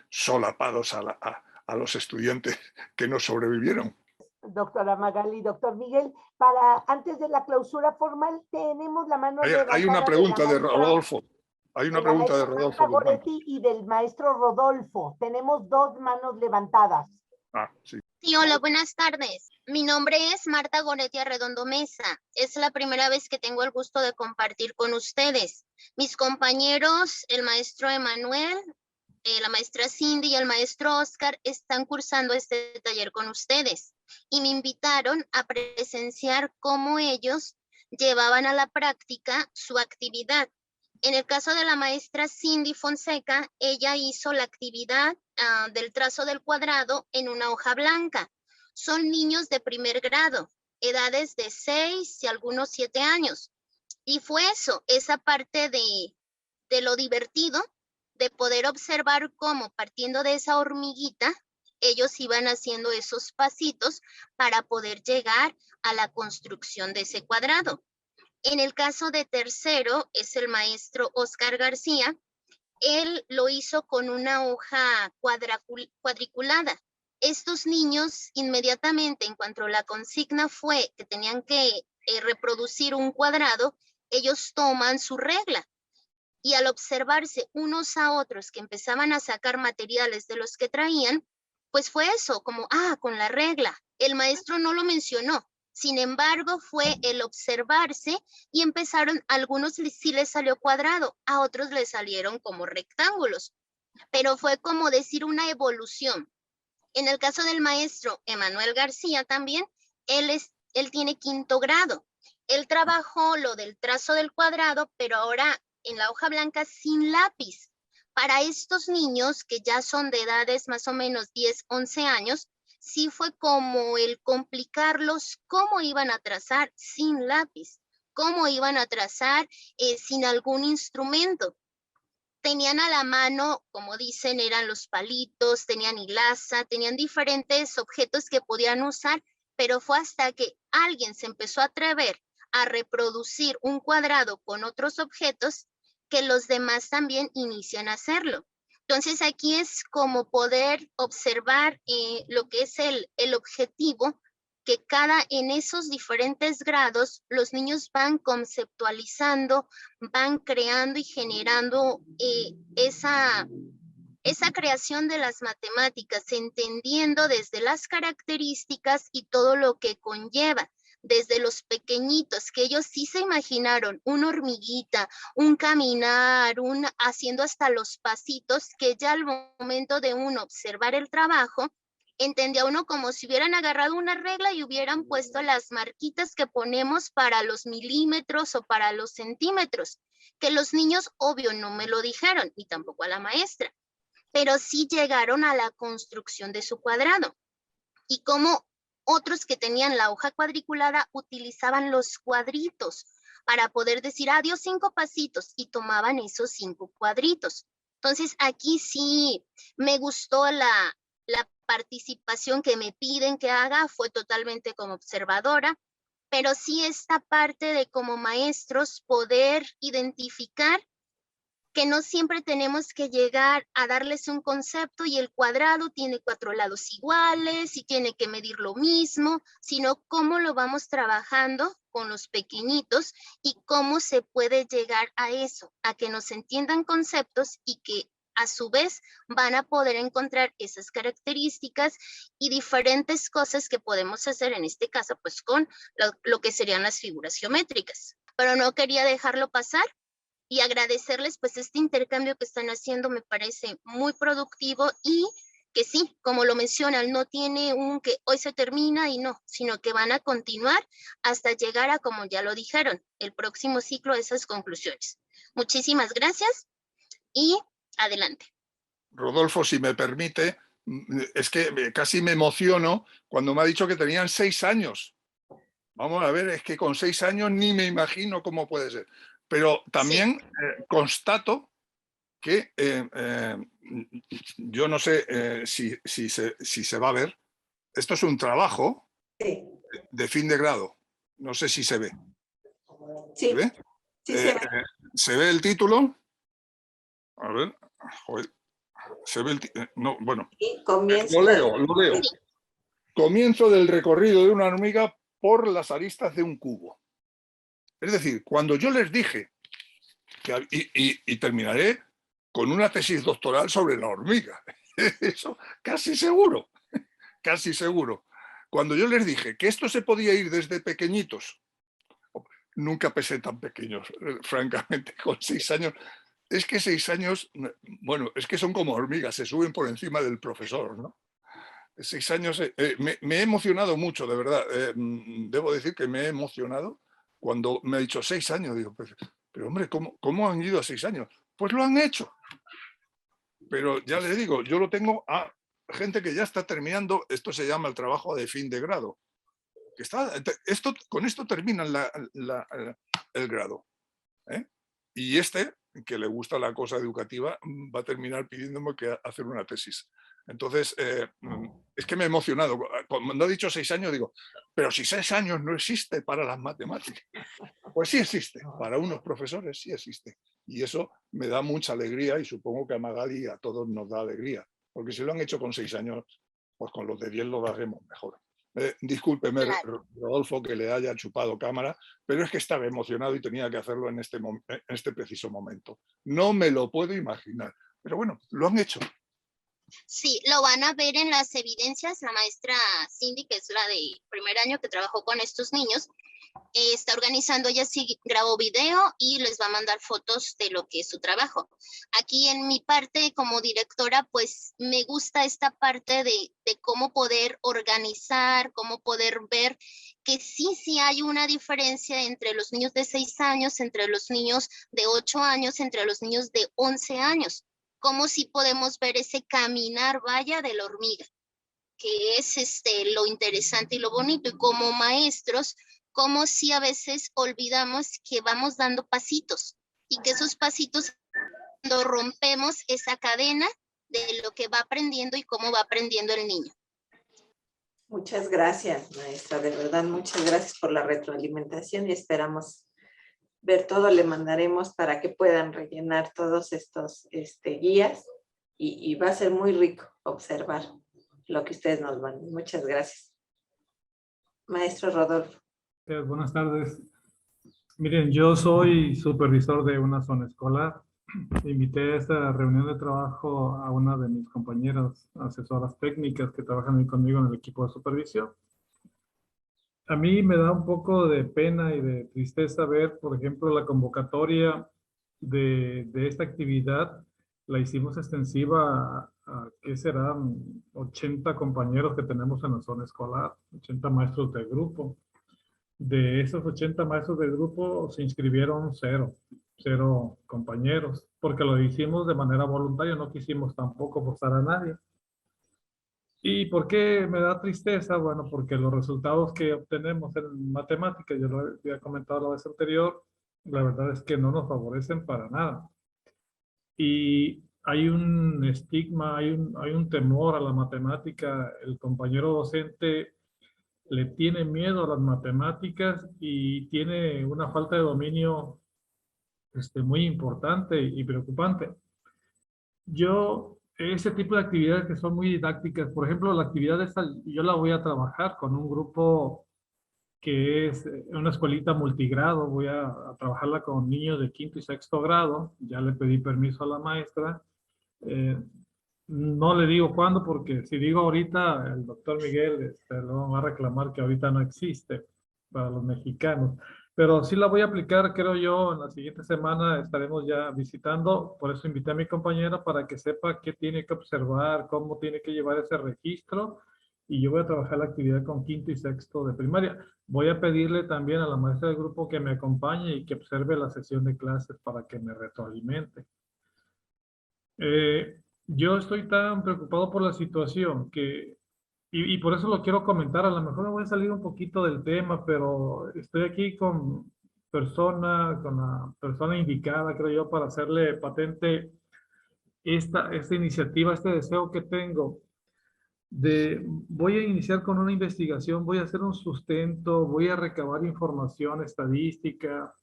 solapados a los estudiantes que no sobrevivieron. Doctora Magali, doctor Miguel, antes de la clausura formal tenemos la mano levantada. Hay una pregunta de Rodolfo. Hay una pregunta de Rodolfo Goretti y del maestro Rodolfo. Tenemos 2 manos levantadas. Sí. Sí, hola, buenas tardes. Mi nombre es Marta Goretti Arredondo Mesa. Es la primera vez que tengo el gusto de compartir con ustedes. Mis compañeros, el maestro Emanuel, la maestra Cindy y el maestro Oscar están cursando este taller con ustedes y me invitaron a presenciar cómo ellos llevaban a la práctica su actividad. En el caso de la maestra Cindy Fonseca, ella hizo la actividad del trazo del cuadrado en una hoja blanca. Son niños de primer grado, edades de 6 y algunos 7 años. Y fue eso, esa parte de lo divertido, de poder observar cómo partiendo de esa hormiguita, ellos iban haciendo esos pasitos para poder llegar a la construcción de ese cuadrado. En el caso de tercero, es el maestro Oscar García. Él lo hizo con una hoja cuadriculada. Estos niños, inmediatamente, en cuanto la consigna fue que tenían que reproducir un cuadrado, ellos toman su regla y al observarse unos a otros que empezaban a sacar materiales de los que traían, pues fue eso, como, con la regla. El maestro no lo mencionó. Sin embargo, fue el observarse y empezaron, a algunos sí les salió cuadrado, a otros les salieron como rectángulos, pero fue como decir una evolución. En el caso del maestro Emanuel García también, él tiene 5º grado. Él trabajó lo del trazo del cuadrado, pero ahora en la hoja blanca sin lápiz. Para estos niños que ya son de edades más o menos 10, 11 años, sí fue como el complicarlos cómo iban a trazar sin lápiz, cómo iban a trazar sin algún instrumento. Tenían a la mano, como dicen, eran los palitos, tenían hilaza, tenían diferentes objetos que podían usar, pero fue hasta que alguien se empezó a atrever a reproducir un cuadrado con otros objetos que los demás también inician a hacerlo. Entonces aquí es como poder observar lo que es el objetivo, que en esos diferentes grados los niños van conceptualizando, van creando y generando esa creación de las matemáticas, entendiendo desde las características y todo lo que conlleva. Desde los pequeñitos, que ellos sí se imaginaron una hormiguita, un caminar, haciendo hasta los pasitos, que ya al momento de uno observar el trabajo, entendía uno como si hubieran agarrado una regla y hubieran puesto las marquitas que ponemos para los milímetros o para los centímetros, que los niños, obvio, no me lo dijeron, ni tampoco a la maestra, pero sí llegaron a la construcción de su cuadrado. Y como otros que tenían la hoja cuadriculada utilizaban los cuadritos para poder decir, dio 5 pasitos, y tomaban esos 5 cuadritos. Entonces aquí sí me gustó la participación que me piden que haga, fue totalmente como observadora, pero sí esta parte de como maestros poder identificar que no siempre tenemos que llegar a darles un concepto y el cuadrado tiene 4 lados iguales y tiene que medir lo mismo, sino cómo lo vamos trabajando con los pequeñitos y cómo se puede llegar a eso, a que nos entiendan conceptos y que a su vez van a poder encontrar esas características y diferentes cosas que podemos hacer en este caso, pues con lo que serían las figuras geométricas. Pero no quería dejarlo pasar y agradecerles pues este intercambio que están haciendo, me parece muy productivo y que sí, como lo mencionan, no tiene un que hoy se termina y no, sino que van a continuar hasta llegar a, como ya lo dijeron, el próximo ciclo, esas conclusiones. Muchísimas gracias y adelante. Rodolfo, si me permite, es que casi me emociono cuando me ha dicho que tenían 6 años. Vamos a ver, es que con 6 años ni me imagino cómo puede ser. Pero también constato que yo no sé si se va a ver. Esto es un trabajo de fin de grado. No sé si se ve. Sí. ¿Se ve? Sí, se ve. ¿Se ve el título? A ver, joder. Se ve el no, bueno. Comienzo. Lo leo. Comienzo del recorrido de una hormiga por las aristas de un cubo. Es decir, cuando yo les dije y terminaré con una tesis doctoral sobre la hormiga, eso casi seguro, casi seguro. Cuando yo les dije que esto se podía ir desde pequeñitos, nunca pensé tan pequeños, francamente, con 6 años. Es que 6 años, bueno, es que son como hormigas, se suben por encima del profesor, ¿no? 6 años, me he emocionado mucho, de verdad. Debo decir que me he emocionado cuando me ha dicho 6 años. Digo, pero hombre, ¿cómo han ido a 6 años? Pues lo han hecho. Pero ya les digo, yo lo tengo a gente que ya está terminando, esto se llama el trabajo de fin de grado. Con esto terminan el grado. Y que le gusta la cosa educativa, va a terminar pidiéndome que hacer una tesis. Entonces, es que me he emocionado. Cuando he dicho 6 años, digo, pero si 6 años no existe para las matemáticas. Pues sí existe, para unos profesores sí existe. Y eso me da mucha alegría y supongo que a Magali y a todos nos da alegría. Porque si lo han hecho con 6 años, pues con los de 10 lo daremos mejor. Discúlpeme, Claro. Rodolfo, que le haya chupado cámara, pero es que estaba emocionado y tenía que hacerlo en este preciso momento. No me lo puedo imaginar, pero bueno, lo han hecho. Sí, lo van a ver en las evidencias. La maestra Cindy, que es la de primer año que trabajó con estos niños, está organizando, ella sí grabó video y les va a mandar fotos de lo que es su trabajo. Aquí en mi parte como directora, pues me gusta esta parte de cómo poder organizar, cómo poder ver que sí hay una diferencia entre los niños de 6 años, entre los niños de 8 años, entre los niños de 11 años. Cómo sí podemos ver ese caminar, vaya, de la hormiga, que es lo interesante y lo bonito. Y como maestros, como si a veces olvidamos que vamos dando pasitos y que esos pasitos, cuando rompemos esa cadena de lo que va aprendiendo y cómo va aprendiendo el niño. Muchas gracias, maestra, de verdad, muchas gracias por la retroalimentación y esperamos ver todo. Le mandaremos para que puedan rellenar todos estos guías y va a ser muy rico observar lo que ustedes nos van. Muchas gracias. Maestro Rodolfo. Buenas tardes. Miren, yo soy supervisor de una zona escolar. Invité a esta reunión de trabajo a una de mis compañeras asesoras técnicas que trabajan ahí conmigo en el equipo de supervisión. A mí me da un poco de pena y de tristeza ver, por ejemplo, la convocatoria de esta actividad. La hicimos extensiva ¿qué serán? 80 compañeros que tenemos en la zona escolar, 80 maestros de grupo. De esos 80 maestros del grupo se inscribieron cero compañeros, porque lo hicimos de manera voluntaria, no quisimos tampoco forzar a nadie. ¿Y por qué me da tristeza? Bueno, porque los resultados que obtenemos en matemáticas, yo lo había comentado la vez anterior, la verdad es que no nos favorecen para nada. Y hay un estigma, hay un temor a la matemática. El compañero docente le tiene miedo a las matemáticas y tiene una falta de dominio muy importante y preocupante. Ese tipo de actividades que son muy didácticas, por ejemplo, la actividad esta, yo la voy a trabajar con un grupo que es una escuelita multigrado, voy a trabajarla con niños de 5º y 6º grado, ya le pedí permiso a la maestra. No le digo cuándo, porque si digo ahorita, el doctor Miguel lo va a reclamar que ahorita no existe para los mexicanos. Pero sí la voy a aplicar, creo yo, en la siguiente semana estaremos ya visitando. Por eso invité a mi compañera para que sepa qué tiene que observar, cómo tiene que llevar ese registro. Y yo voy a trabajar la actividad con 5º y 6º de primaria. Voy a pedirle también a la maestra del grupo que me acompañe y que observe la sesión de clases para que me retroalimente. Yo estoy tan preocupado por la situación y por eso lo quiero comentar. A lo mejor me voy a salir un poquito del tema, pero estoy aquí con la persona indicada, creo yo, para hacerle patente esta iniciativa, este deseo que tengo. Voy a iniciar con una investigación, voy a hacer un sustento, voy a recabar información estadística,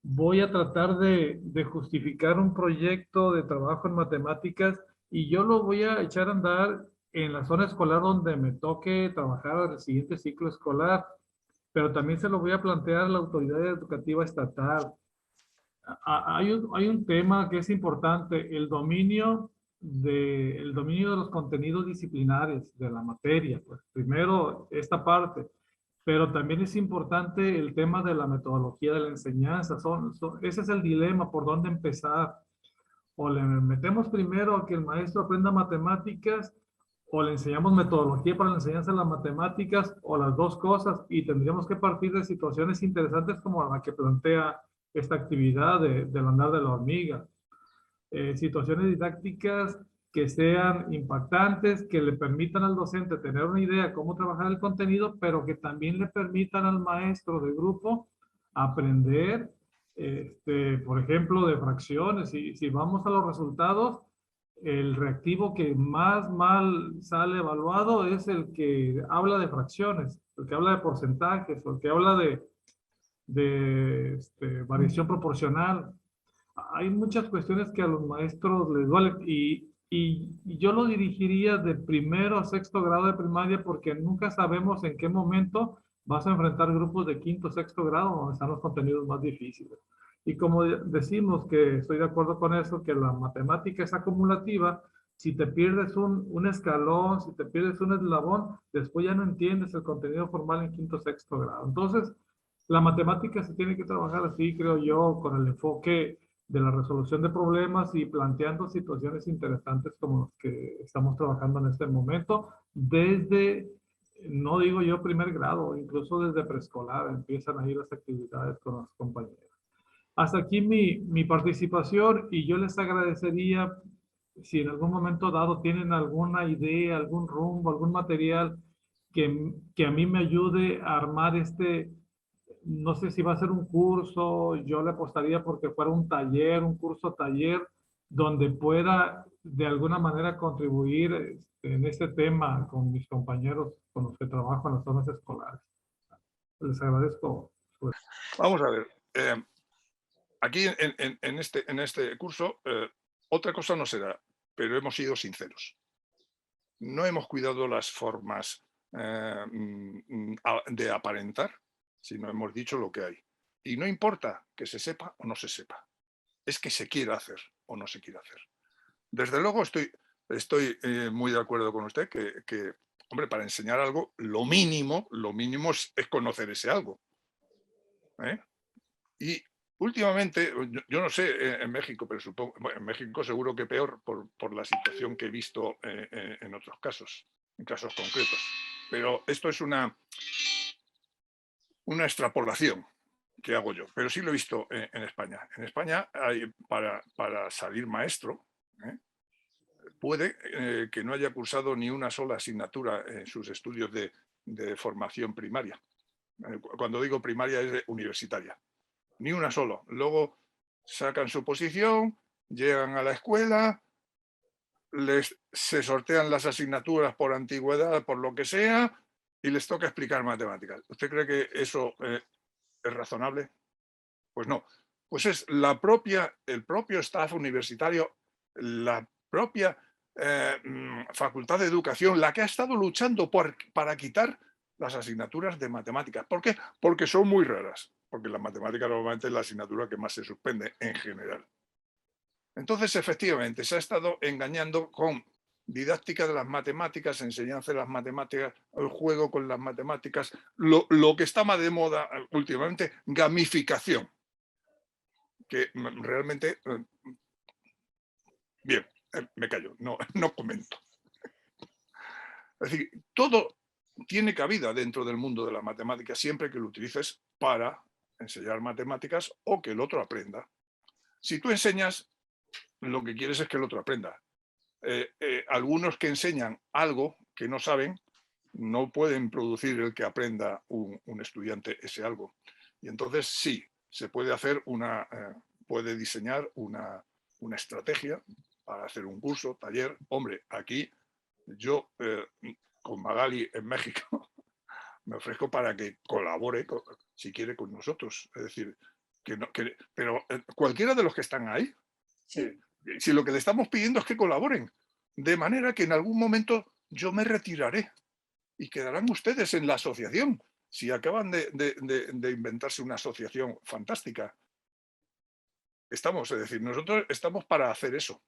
voy a tratar de justificar un proyecto de trabajo en matemáticas y yo lo voy a echar a andar en la zona escolar donde me toque trabajar el siguiente ciclo escolar, pero también se lo voy a plantear a la autoridad educativa estatal. Hay un tema que es importante, el dominio de los contenidos disciplinares de la materia. Pues primero esta parte, pero también es importante el tema de la metodología de la enseñanza. Ese es el dilema, por dónde empezar. O le metemos primero a que el maestro aprenda matemáticas, o le enseñamos metodología para la enseñanza de las matemáticas, o las dos cosas, y tendríamos que partir de situaciones interesantes como la que plantea esta actividad del andar de la hormiga. Situaciones didácticas que sean impactantes, que le permitan al docente tener una idea de cómo trabajar el contenido, pero que también le permitan al maestro de grupo aprender, por ejemplo, de fracciones. Si vamos a los resultados, el reactivo que más mal sale evaluado es el que habla de fracciones, el que habla de porcentajes, o el que habla de variación proporcional. Hay muchas cuestiones que a los maestros les duelen y y yo lo dirigiría de primero a sexto grado de primaria porque nunca sabemos en qué momento vas a enfrentar grupos de quinto, sexto grado donde están los contenidos más difíciles. Y como decimos que estoy de acuerdo con eso, que la matemática es acumulativa, si te pierdes un escalón, si te pierdes un eslabón, después ya no entiendes el contenido formal en quinto, sexto grado. Entonces, la matemática se tiene que trabajar así, creo yo, con el enfoque de la resolución de problemas y planteando situaciones interesantes como los que estamos trabajando en este momento, desde, no digo yo primer grado, incluso desde preescolar empiezan a ir las actividades con los compañeros. Hasta aquí mi participación y yo les agradecería si en algún momento dado tienen alguna idea, algún rumbo, algún material que a mí me ayude a armar no sé si va a ser un curso, yo le apostaría porque fuera un taller, un curso taller, donde pueda de alguna manera contribuir en este tema con mis compañeros con los que trabajo en las zonas escolares. Les agradezco. Vamos a ver. Aquí en este curso, otra cosa no será, pero hemos sido sinceros. No hemos cuidado las formas de aparentar, sino hemos dicho lo que hay. Y no importa que se sepa o no se sepa, es que se quiera hacer o no se quiera hacer. Desde luego estoy muy de acuerdo con usted que, hombre, para enseñar algo, lo mínimo es conocer ese algo. Y últimamente, yo no sé en México, pero supongo, bueno, en México seguro que peor por la situación que he visto en otros casos, en casos concretos. Pero esto es una extrapolación que hago yo, pero sí lo he visto en España. En España, para salir maestro, puede que no haya cursado ni una sola asignatura en sus estudios de formación primaria. Cuando digo primaria es universitaria. Ni una sola. Luego sacan su posición, llegan a la escuela, se sortean las asignaturas por antigüedad, por lo que sea, y les toca explicar matemáticas. ¿Usted cree que eso es razonable? Pues no. Pues es el propio staff universitario, la propia Facultad de Educación, la que ha estado luchando para quitar las asignaturas de matemáticas. ¿Por qué? Porque son muy raras. Porque la matemática normalmente es la asignatura que más se suspende en general. Entonces, efectivamente, se ha estado engañando con didáctica de las matemáticas, enseñanza de las matemáticas, el juego con las matemáticas, lo que está más de moda últimamente, gamificación, que realmente... Bien, me callo, no comento. Es decir, todo tiene cabida dentro del mundo de la matemática siempre que lo utilices para enseñar matemáticas o que el otro aprenda. Si tú enseñas, lo que quieres es que el otro aprenda. Algunos que enseñan algo que no saben, no pueden producir el que aprenda un estudiante ese algo. Y entonces sí, se puede hacer puede diseñar una estrategia para hacer un curso, taller. Hombre, aquí yo con Magali en México me ofrezco para que colabore, si quiere, con nosotros. Es decir, pero cualquiera de los que están ahí, sí. Si lo que le estamos pidiendo es que colaboren, de manera que en algún momento yo me retiraré y quedarán ustedes en la asociación, si acaban de inventarse una asociación fantástica. Es decir, nosotros estamos para hacer eso.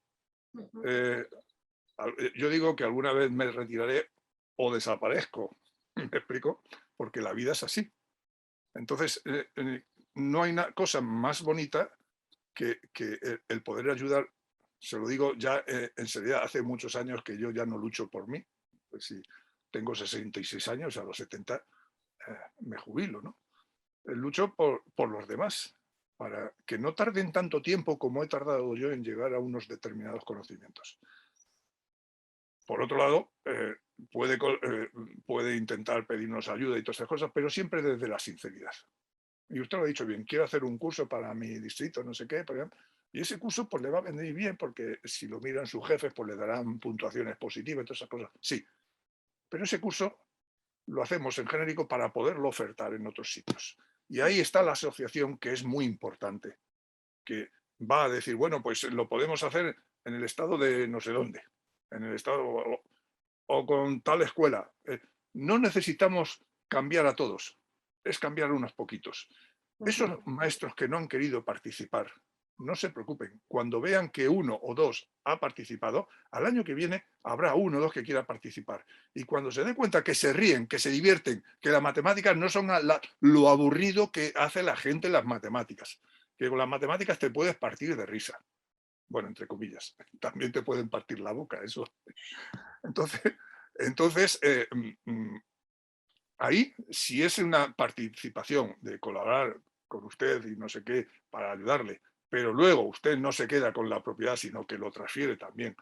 Yo digo que alguna vez me retiraré o desaparezco, ¿me explico? Porque la vida es así. Entonces, no hay cosa más bonita que el poder ayudar. Se lo digo ya en seriedad, hace muchos años que yo ya no lucho por mí. Pues si tengo 66 años, a los 70 me jubilo, ¿no? Lucho por los demás, para que no tarden tanto tiempo como he tardado yo en llegar a unos determinados conocimientos. Por otro lado, puede intentar pedirnos ayuda y todas esas cosas, pero siempre desde la sinceridad. Y usted lo ha dicho bien, quiero hacer un curso para mi distrito, no sé qué, y ese curso pues le va a venir bien porque si lo miran sus jefes pues le darán puntuaciones positivas y todas esas cosas. Sí, pero ese curso lo hacemos en genérico para poderlo ofertar en otros sitios. Y ahí está la asociación, que es muy importante, que va a decir, bueno, pues lo podemos hacer en el estado de no sé dónde, en el estado o con tal escuela. No necesitamos cambiar a todos, es cambiar a unos poquitos. Esos maestros que no han querido participar, no se preocupen. Cuando vean que uno o dos ha participado, al año que viene habrá uno o dos que quiera participar. Y cuando se den cuenta que se ríen, que se divierten, que las matemáticas no son lo aburrido que hace la gente en las matemáticas, que con las matemáticas te puedes partir de risa. Bueno, entre comillas, también te pueden partir la boca, eso. Entonces ahí, si es una participación de colaborar con usted y no sé qué, para ayudarle, pero luego usted no se queda con la propiedad, sino que lo transfiere también,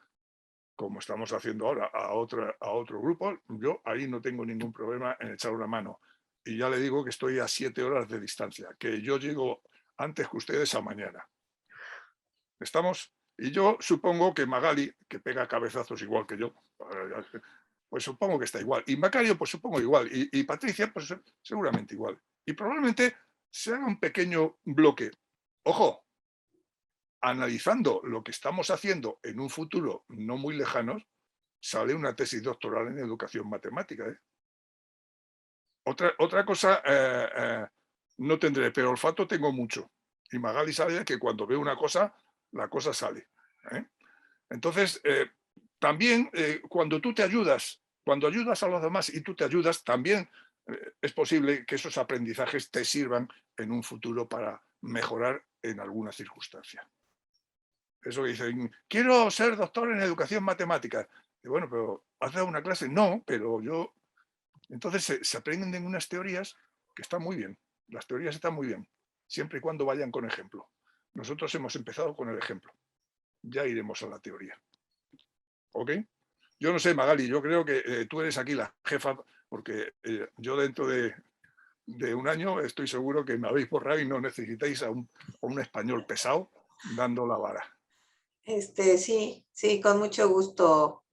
como estamos haciendo ahora, a otro grupo, yo ahí no tengo ningún problema en echar una mano. Y ya le digo que estoy a 7 horas de distancia, que yo llego antes que ustedes a mañana. ¿Estamos? Y yo supongo que Magali, que pega cabezazos igual que yo, pues supongo que está igual. Y Macario, pues supongo igual. Y Patricia, pues seguramente igual. Y probablemente se haga un pequeño bloque. Ojo, analizando lo que estamos haciendo en un futuro no muy lejano, sale una tesis doctoral en educación matemática. Otra cosa no tendré, pero olfato tengo mucho. Y Magali sabe que cuando ve una cosa, la cosa sale. Entonces, también cuando tú te ayudas, cuando ayudas a los demás y tú te ayudas, también es posible que esos aprendizajes te sirvan en un futuro para mejorar en alguna circunstancia. Eso que dicen, quiero ser doctor en educación matemática. Y bueno, pero ¿has dado una clase? No, pero yo... Entonces se aprenden unas teorías que están muy bien. Las teorías están muy bien, siempre y cuando vayan con ejemplo. Nosotros hemos empezado con el ejemplo. Ya iremos a la teoría. ¿Ok? Yo no sé, Magali, yo creo que tú eres aquí la jefa, porque yo dentro de un año estoy seguro que me habéis borrado y no necesitáis a un español pesado dando la vara. Sí, con mucho gusto,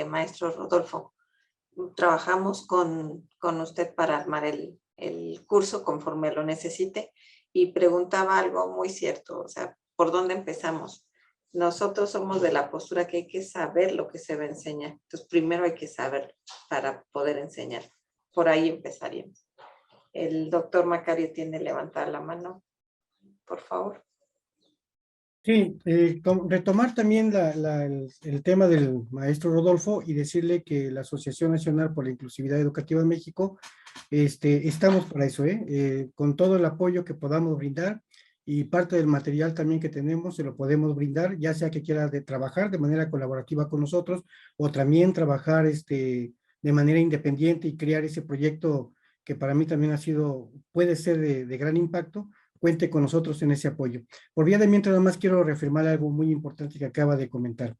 maestro Rodolfo. Trabajamos con usted para armar el curso conforme lo necesite y preguntaba algo muy cierto, o sea, ¿por dónde empezamos? Nosotros somos de la postura que hay que saber lo que se va a enseñar. Entonces, primero hay que saber para poder enseñar. Por ahí empezaríamos. El doctor Macario tiene levantada la mano, por favor. Sí, retomar también el tema del maestro Rodolfo y decirle que la Asociación Nacional por la Inclusividad Educativa en México, estamos para eso, con todo el apoyo que podamos brindar y parte del material también que tenemos se lo podemos brindar, ya sea que quiera trabajar de manera colaborativa con nosotros o también trabajar de manera independiente y crear ese proyecto que para mí también puede ser de gran impacto. Cuente con nosotros en ese apoyo. Por vía de mientras, nada más quiero reafirmar algo muy importante que acaba de comentar.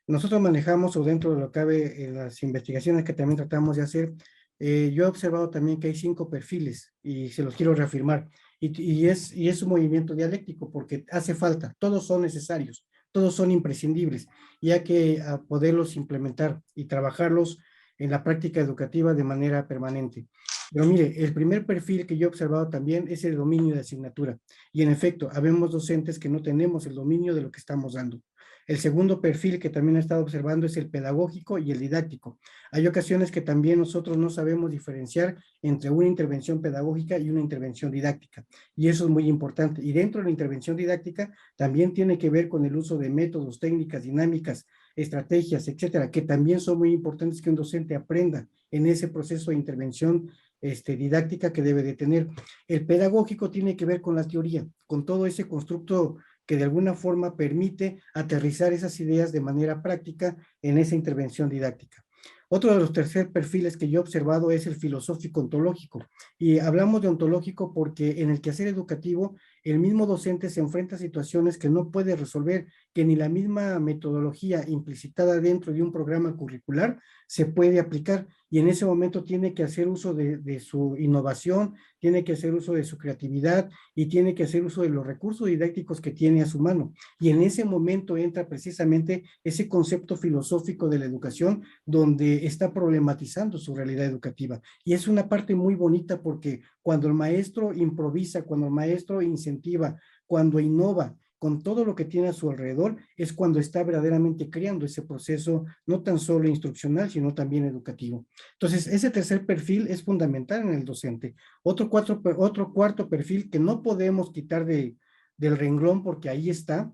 Nosotros manejamos, o dentro de lo que cabe en las investigaciones que también tratamos de hacer, yo he observado también que hay 5 perfiles, y se los quiero reafirmar, y es un movimiento dialéctico, porque hace falta, todos son necesarios, todos son imprescindibles, y hay que poderlos implementar y trabajarlos en la práctica educativa de manera permanente. Pero mire, el primer perfil que yo he observado también es el dominio de asignatura. Y en efecto, habemos docentes que no tenemos el dominio de lo que estamos dando. El segundo perfil que también he estado observando es el pedagógico y el didáctico. Hay ocasiones que también nosotros no sabemos diferenciar entre una intervención pedagógica y una intervención didáctica. Y eso es muy importante. Y dentro de la intervención didáctica también tiene que ver con el uso de métodos, técnicas, dinámicas, estrategias, etcétera, que también son muy importantes que un docente aprenda en ese proceso de intervención didáctica que debe de tener. El pedagógico tiene que ver con la teoría, con todo ese constructo que de alguna forma permite aterrizar esas ideas de manera práctica en esa intervención didáctica. Otro de los tercer perfiles que yo he observado es el filosófico ontológico. Y hablamos de ontológico porque en el quehacer educativo el mismo docente se enfrenta a situaciones que no puede resolver, que ni la misma metodología implicitada dentro de un programa curricular se puede aplicar, y en ese momento tiene que hacer uso de su innovación, tiene que hacer uso de su creatividad y tiene que hacer uso de los recursos didácticos que tiene a su mano. Y en ese momento entra precisamente ese concepto filosófico de la educación, donde está problematizando su realidad educativa. Y es una parte muy bonita porque cuando el maestro improvisa, cuando el maestro incentiva, cuando innova con todo lo que tiene a su alrededor, es cuando está verdaderamente creando ese proceso, no tan solo instruccional, sino también educativo. Entonces, ese tercer perfil es fundamental en el docente. Otro cuarto perfil que no podemos quitar del renglón, porque ahí está,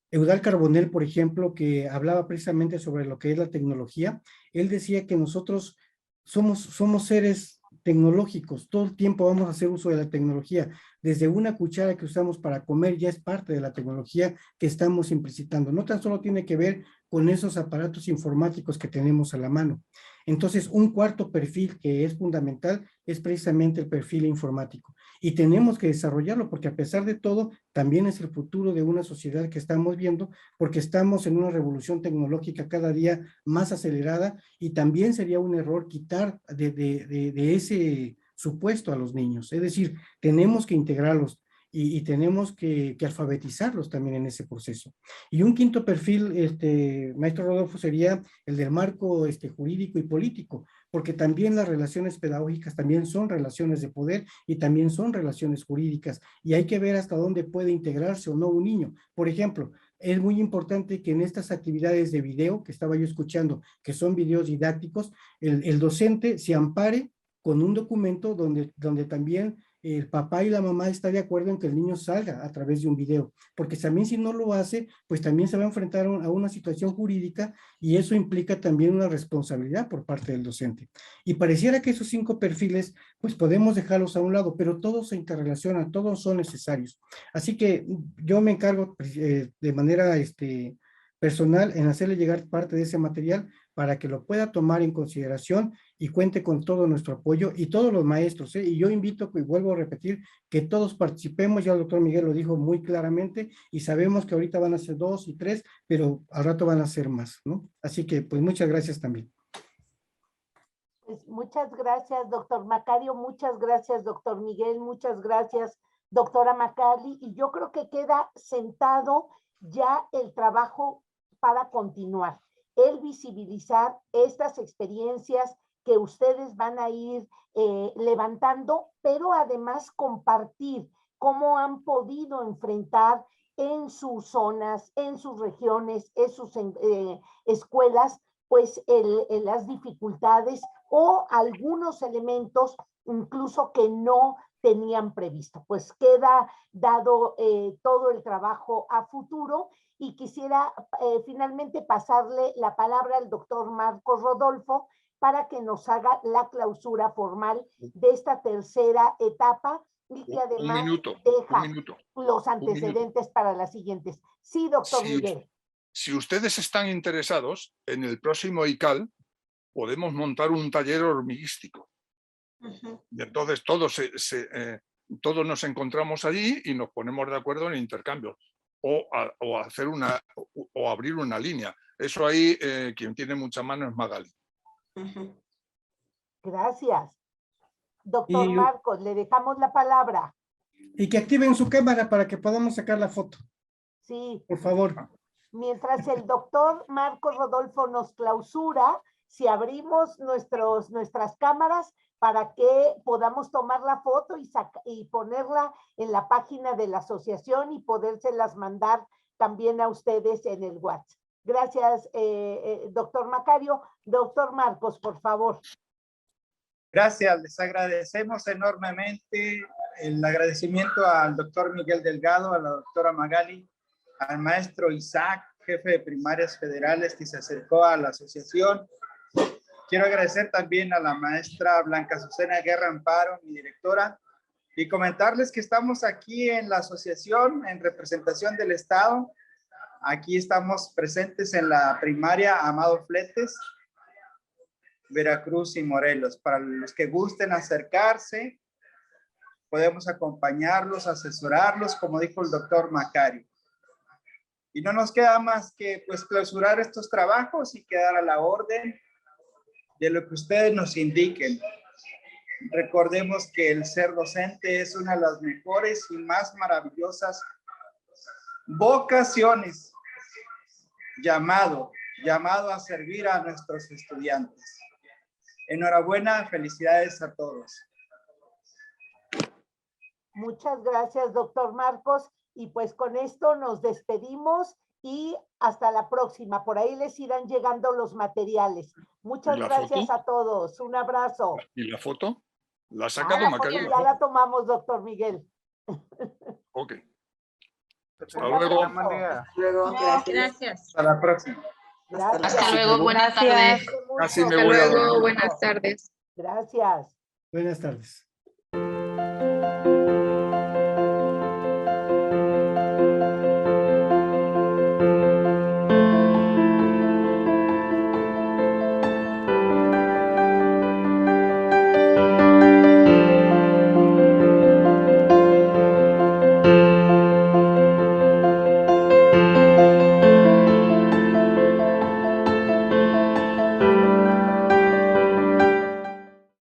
Eudal Carbonell, por ejemplo, que hablaba precisamente sobre lo que es la tecnología. Él decía que nosotros somos seres tecnológicos, todo el tiempo vamos a hacer uso de la tecnología. Desde una cuchara que usamos para comer ya es parte de la tecnología que estamos implicitando. No tan solo tiene que ver con esos aparatos informáticos que tenemos a la mano. Entonces, un cuarto perfil que es fundamental es precisamente el perfil informático. Y tenemos que desarrollarlo porque a pesar de todo, también es el futuro de una sociedad que estamos viendo, porque estamos en una revolución tecnológica cada día más acelerada y también sería un error quitar de ese supuesto a los niños. Es decir, tenemos que integrarlos y tenemos que alfabetizarlos también en ese proceso. Y un quinto perfil, maestro Rodolfo, sería el del marco jurídico y político, porque también las relaciones pedagógicas también son relaciones de poder y también son relaciones jurídicas, y hay que ver hasta dónde puede integrarse o no un niño. Por ejemplo, es muy importante que en estas actividades de video, que estaba yo escuchando, que son videos didácticos, el docente se ampare con un documento donde también el papá y la mamá está de acuerdo en que el niño salga a través de un video, porque también si no lo hace, pues también se va a enfrentar a una situación jurídica y eso implica también una responsabilidad por parte del docente. Y pareciera que esos 5 perfiles, pues podemos dejarlos a un lado, pero todos se interrelacionan, todos son necesarios. Así que yo me encargo de manera personal en hacerle llegar parte de ese material para que lo pueda tomar en consideración y cuente con todo nuestro apoyo y todos los maestros, y yo invito, y vuelvo a repetir, que todos participemos. Ya el doctor Miguel lo dijo muy claramente y sabemos que ahorita van a ser 2 y 3, pero al rato van a ser más, ¿no? Así que pues muchas gracias también. Pues muchas gracias, doctor Macario, muchas gracias, doctor Miguel, muchas gracias, doctora Macali, y yo creo que queda sentado ya el trabajo para continuar, el visibilizar estas experiencias que ustedes van a ir levantando, pero además compartir cómo han podido enfrentar en sus zonas, en sus regiones, en sus escuelas, pues las dificultades o algunos elementos incluso que no tenían previsto. Pues queda dado todo el trabajo a futuro y quisiera finalmente pasarle la palabra al doctor Marcos Rodolfo para que nos haga la clausura formal de esta tercera etapa y que además deja los antecedentes para las siguientes. Sí, doctor Miguel. Si ustedes están interesados, en el próximo ICAL podemos montar un taller hormiguístico. Y entonces todos nos encontramos allí y nos ponemos de acuerdo en intercambios o hacer o abrir una línea. Eso ahí quien tiene mucha mano es Magali. Gracias. Doctor Marcos, le dejamos la palabra. Y que activen su cámara para que podamos sacar la foto. Sí. Por favor. Mientras el doctor Marcos Rodolfo nos clausura, si abrimos nuestras cámaras para que podamos tomar la foto y ponerla en la página de la asociación y podérselas mandar también a ustedes en el WhatsApp. Gracias, doctor Macario. Doctor Marcos, por favor. Gracias, les agradecemos enormemente el agradecimiento al doctor Miguel Delgado, a la doctora Magali, al maestro Isaac, jefe de primarias federales que se acercó a la asociación. Quiero agradecer también a la maestra Blanca Azucena Guerra Amparo, mi directora, y comentarles que estamos aquí en la asociación en representación del Estado. Aquí estamos presentes en la primaria Amado Fletes, Veracruz y Morelos. Para los que gusten acercarse, podemos acompañarlos, asesorarlos, como dijo el doctor Macario. Y no nos queda más que pues clausurar estos trabajos y quedar a la orden de lo que ustedes nos indiquen. Recordemos que el ser docente es una de las mejores y más maravillosas vocaciones, llamado a servir a nuestros estudiantes. Enhorabuena, felicidades a todos. Muchas gracias, doctor Marcos. Y pues con esto nos despedimos y hasta la próxima. Por ahí les irán llegando los materiales. Muchas ¿Y la gracias foto? a todos. Un abrazo. ¿Y la foto? ¿La ha Ah, sacado la Macarena? foto ya la tomamos, doctor Miguel. Ok. Hasta Un luego. abrazo. Buen día. Hasta luego. Gracias. Hasta la próxima. Gracias. Hasta luego, buenas tardes. Cuídense mucho. Casi me voy a dormir. Buenas tardes. Gracias. Buenas tardes.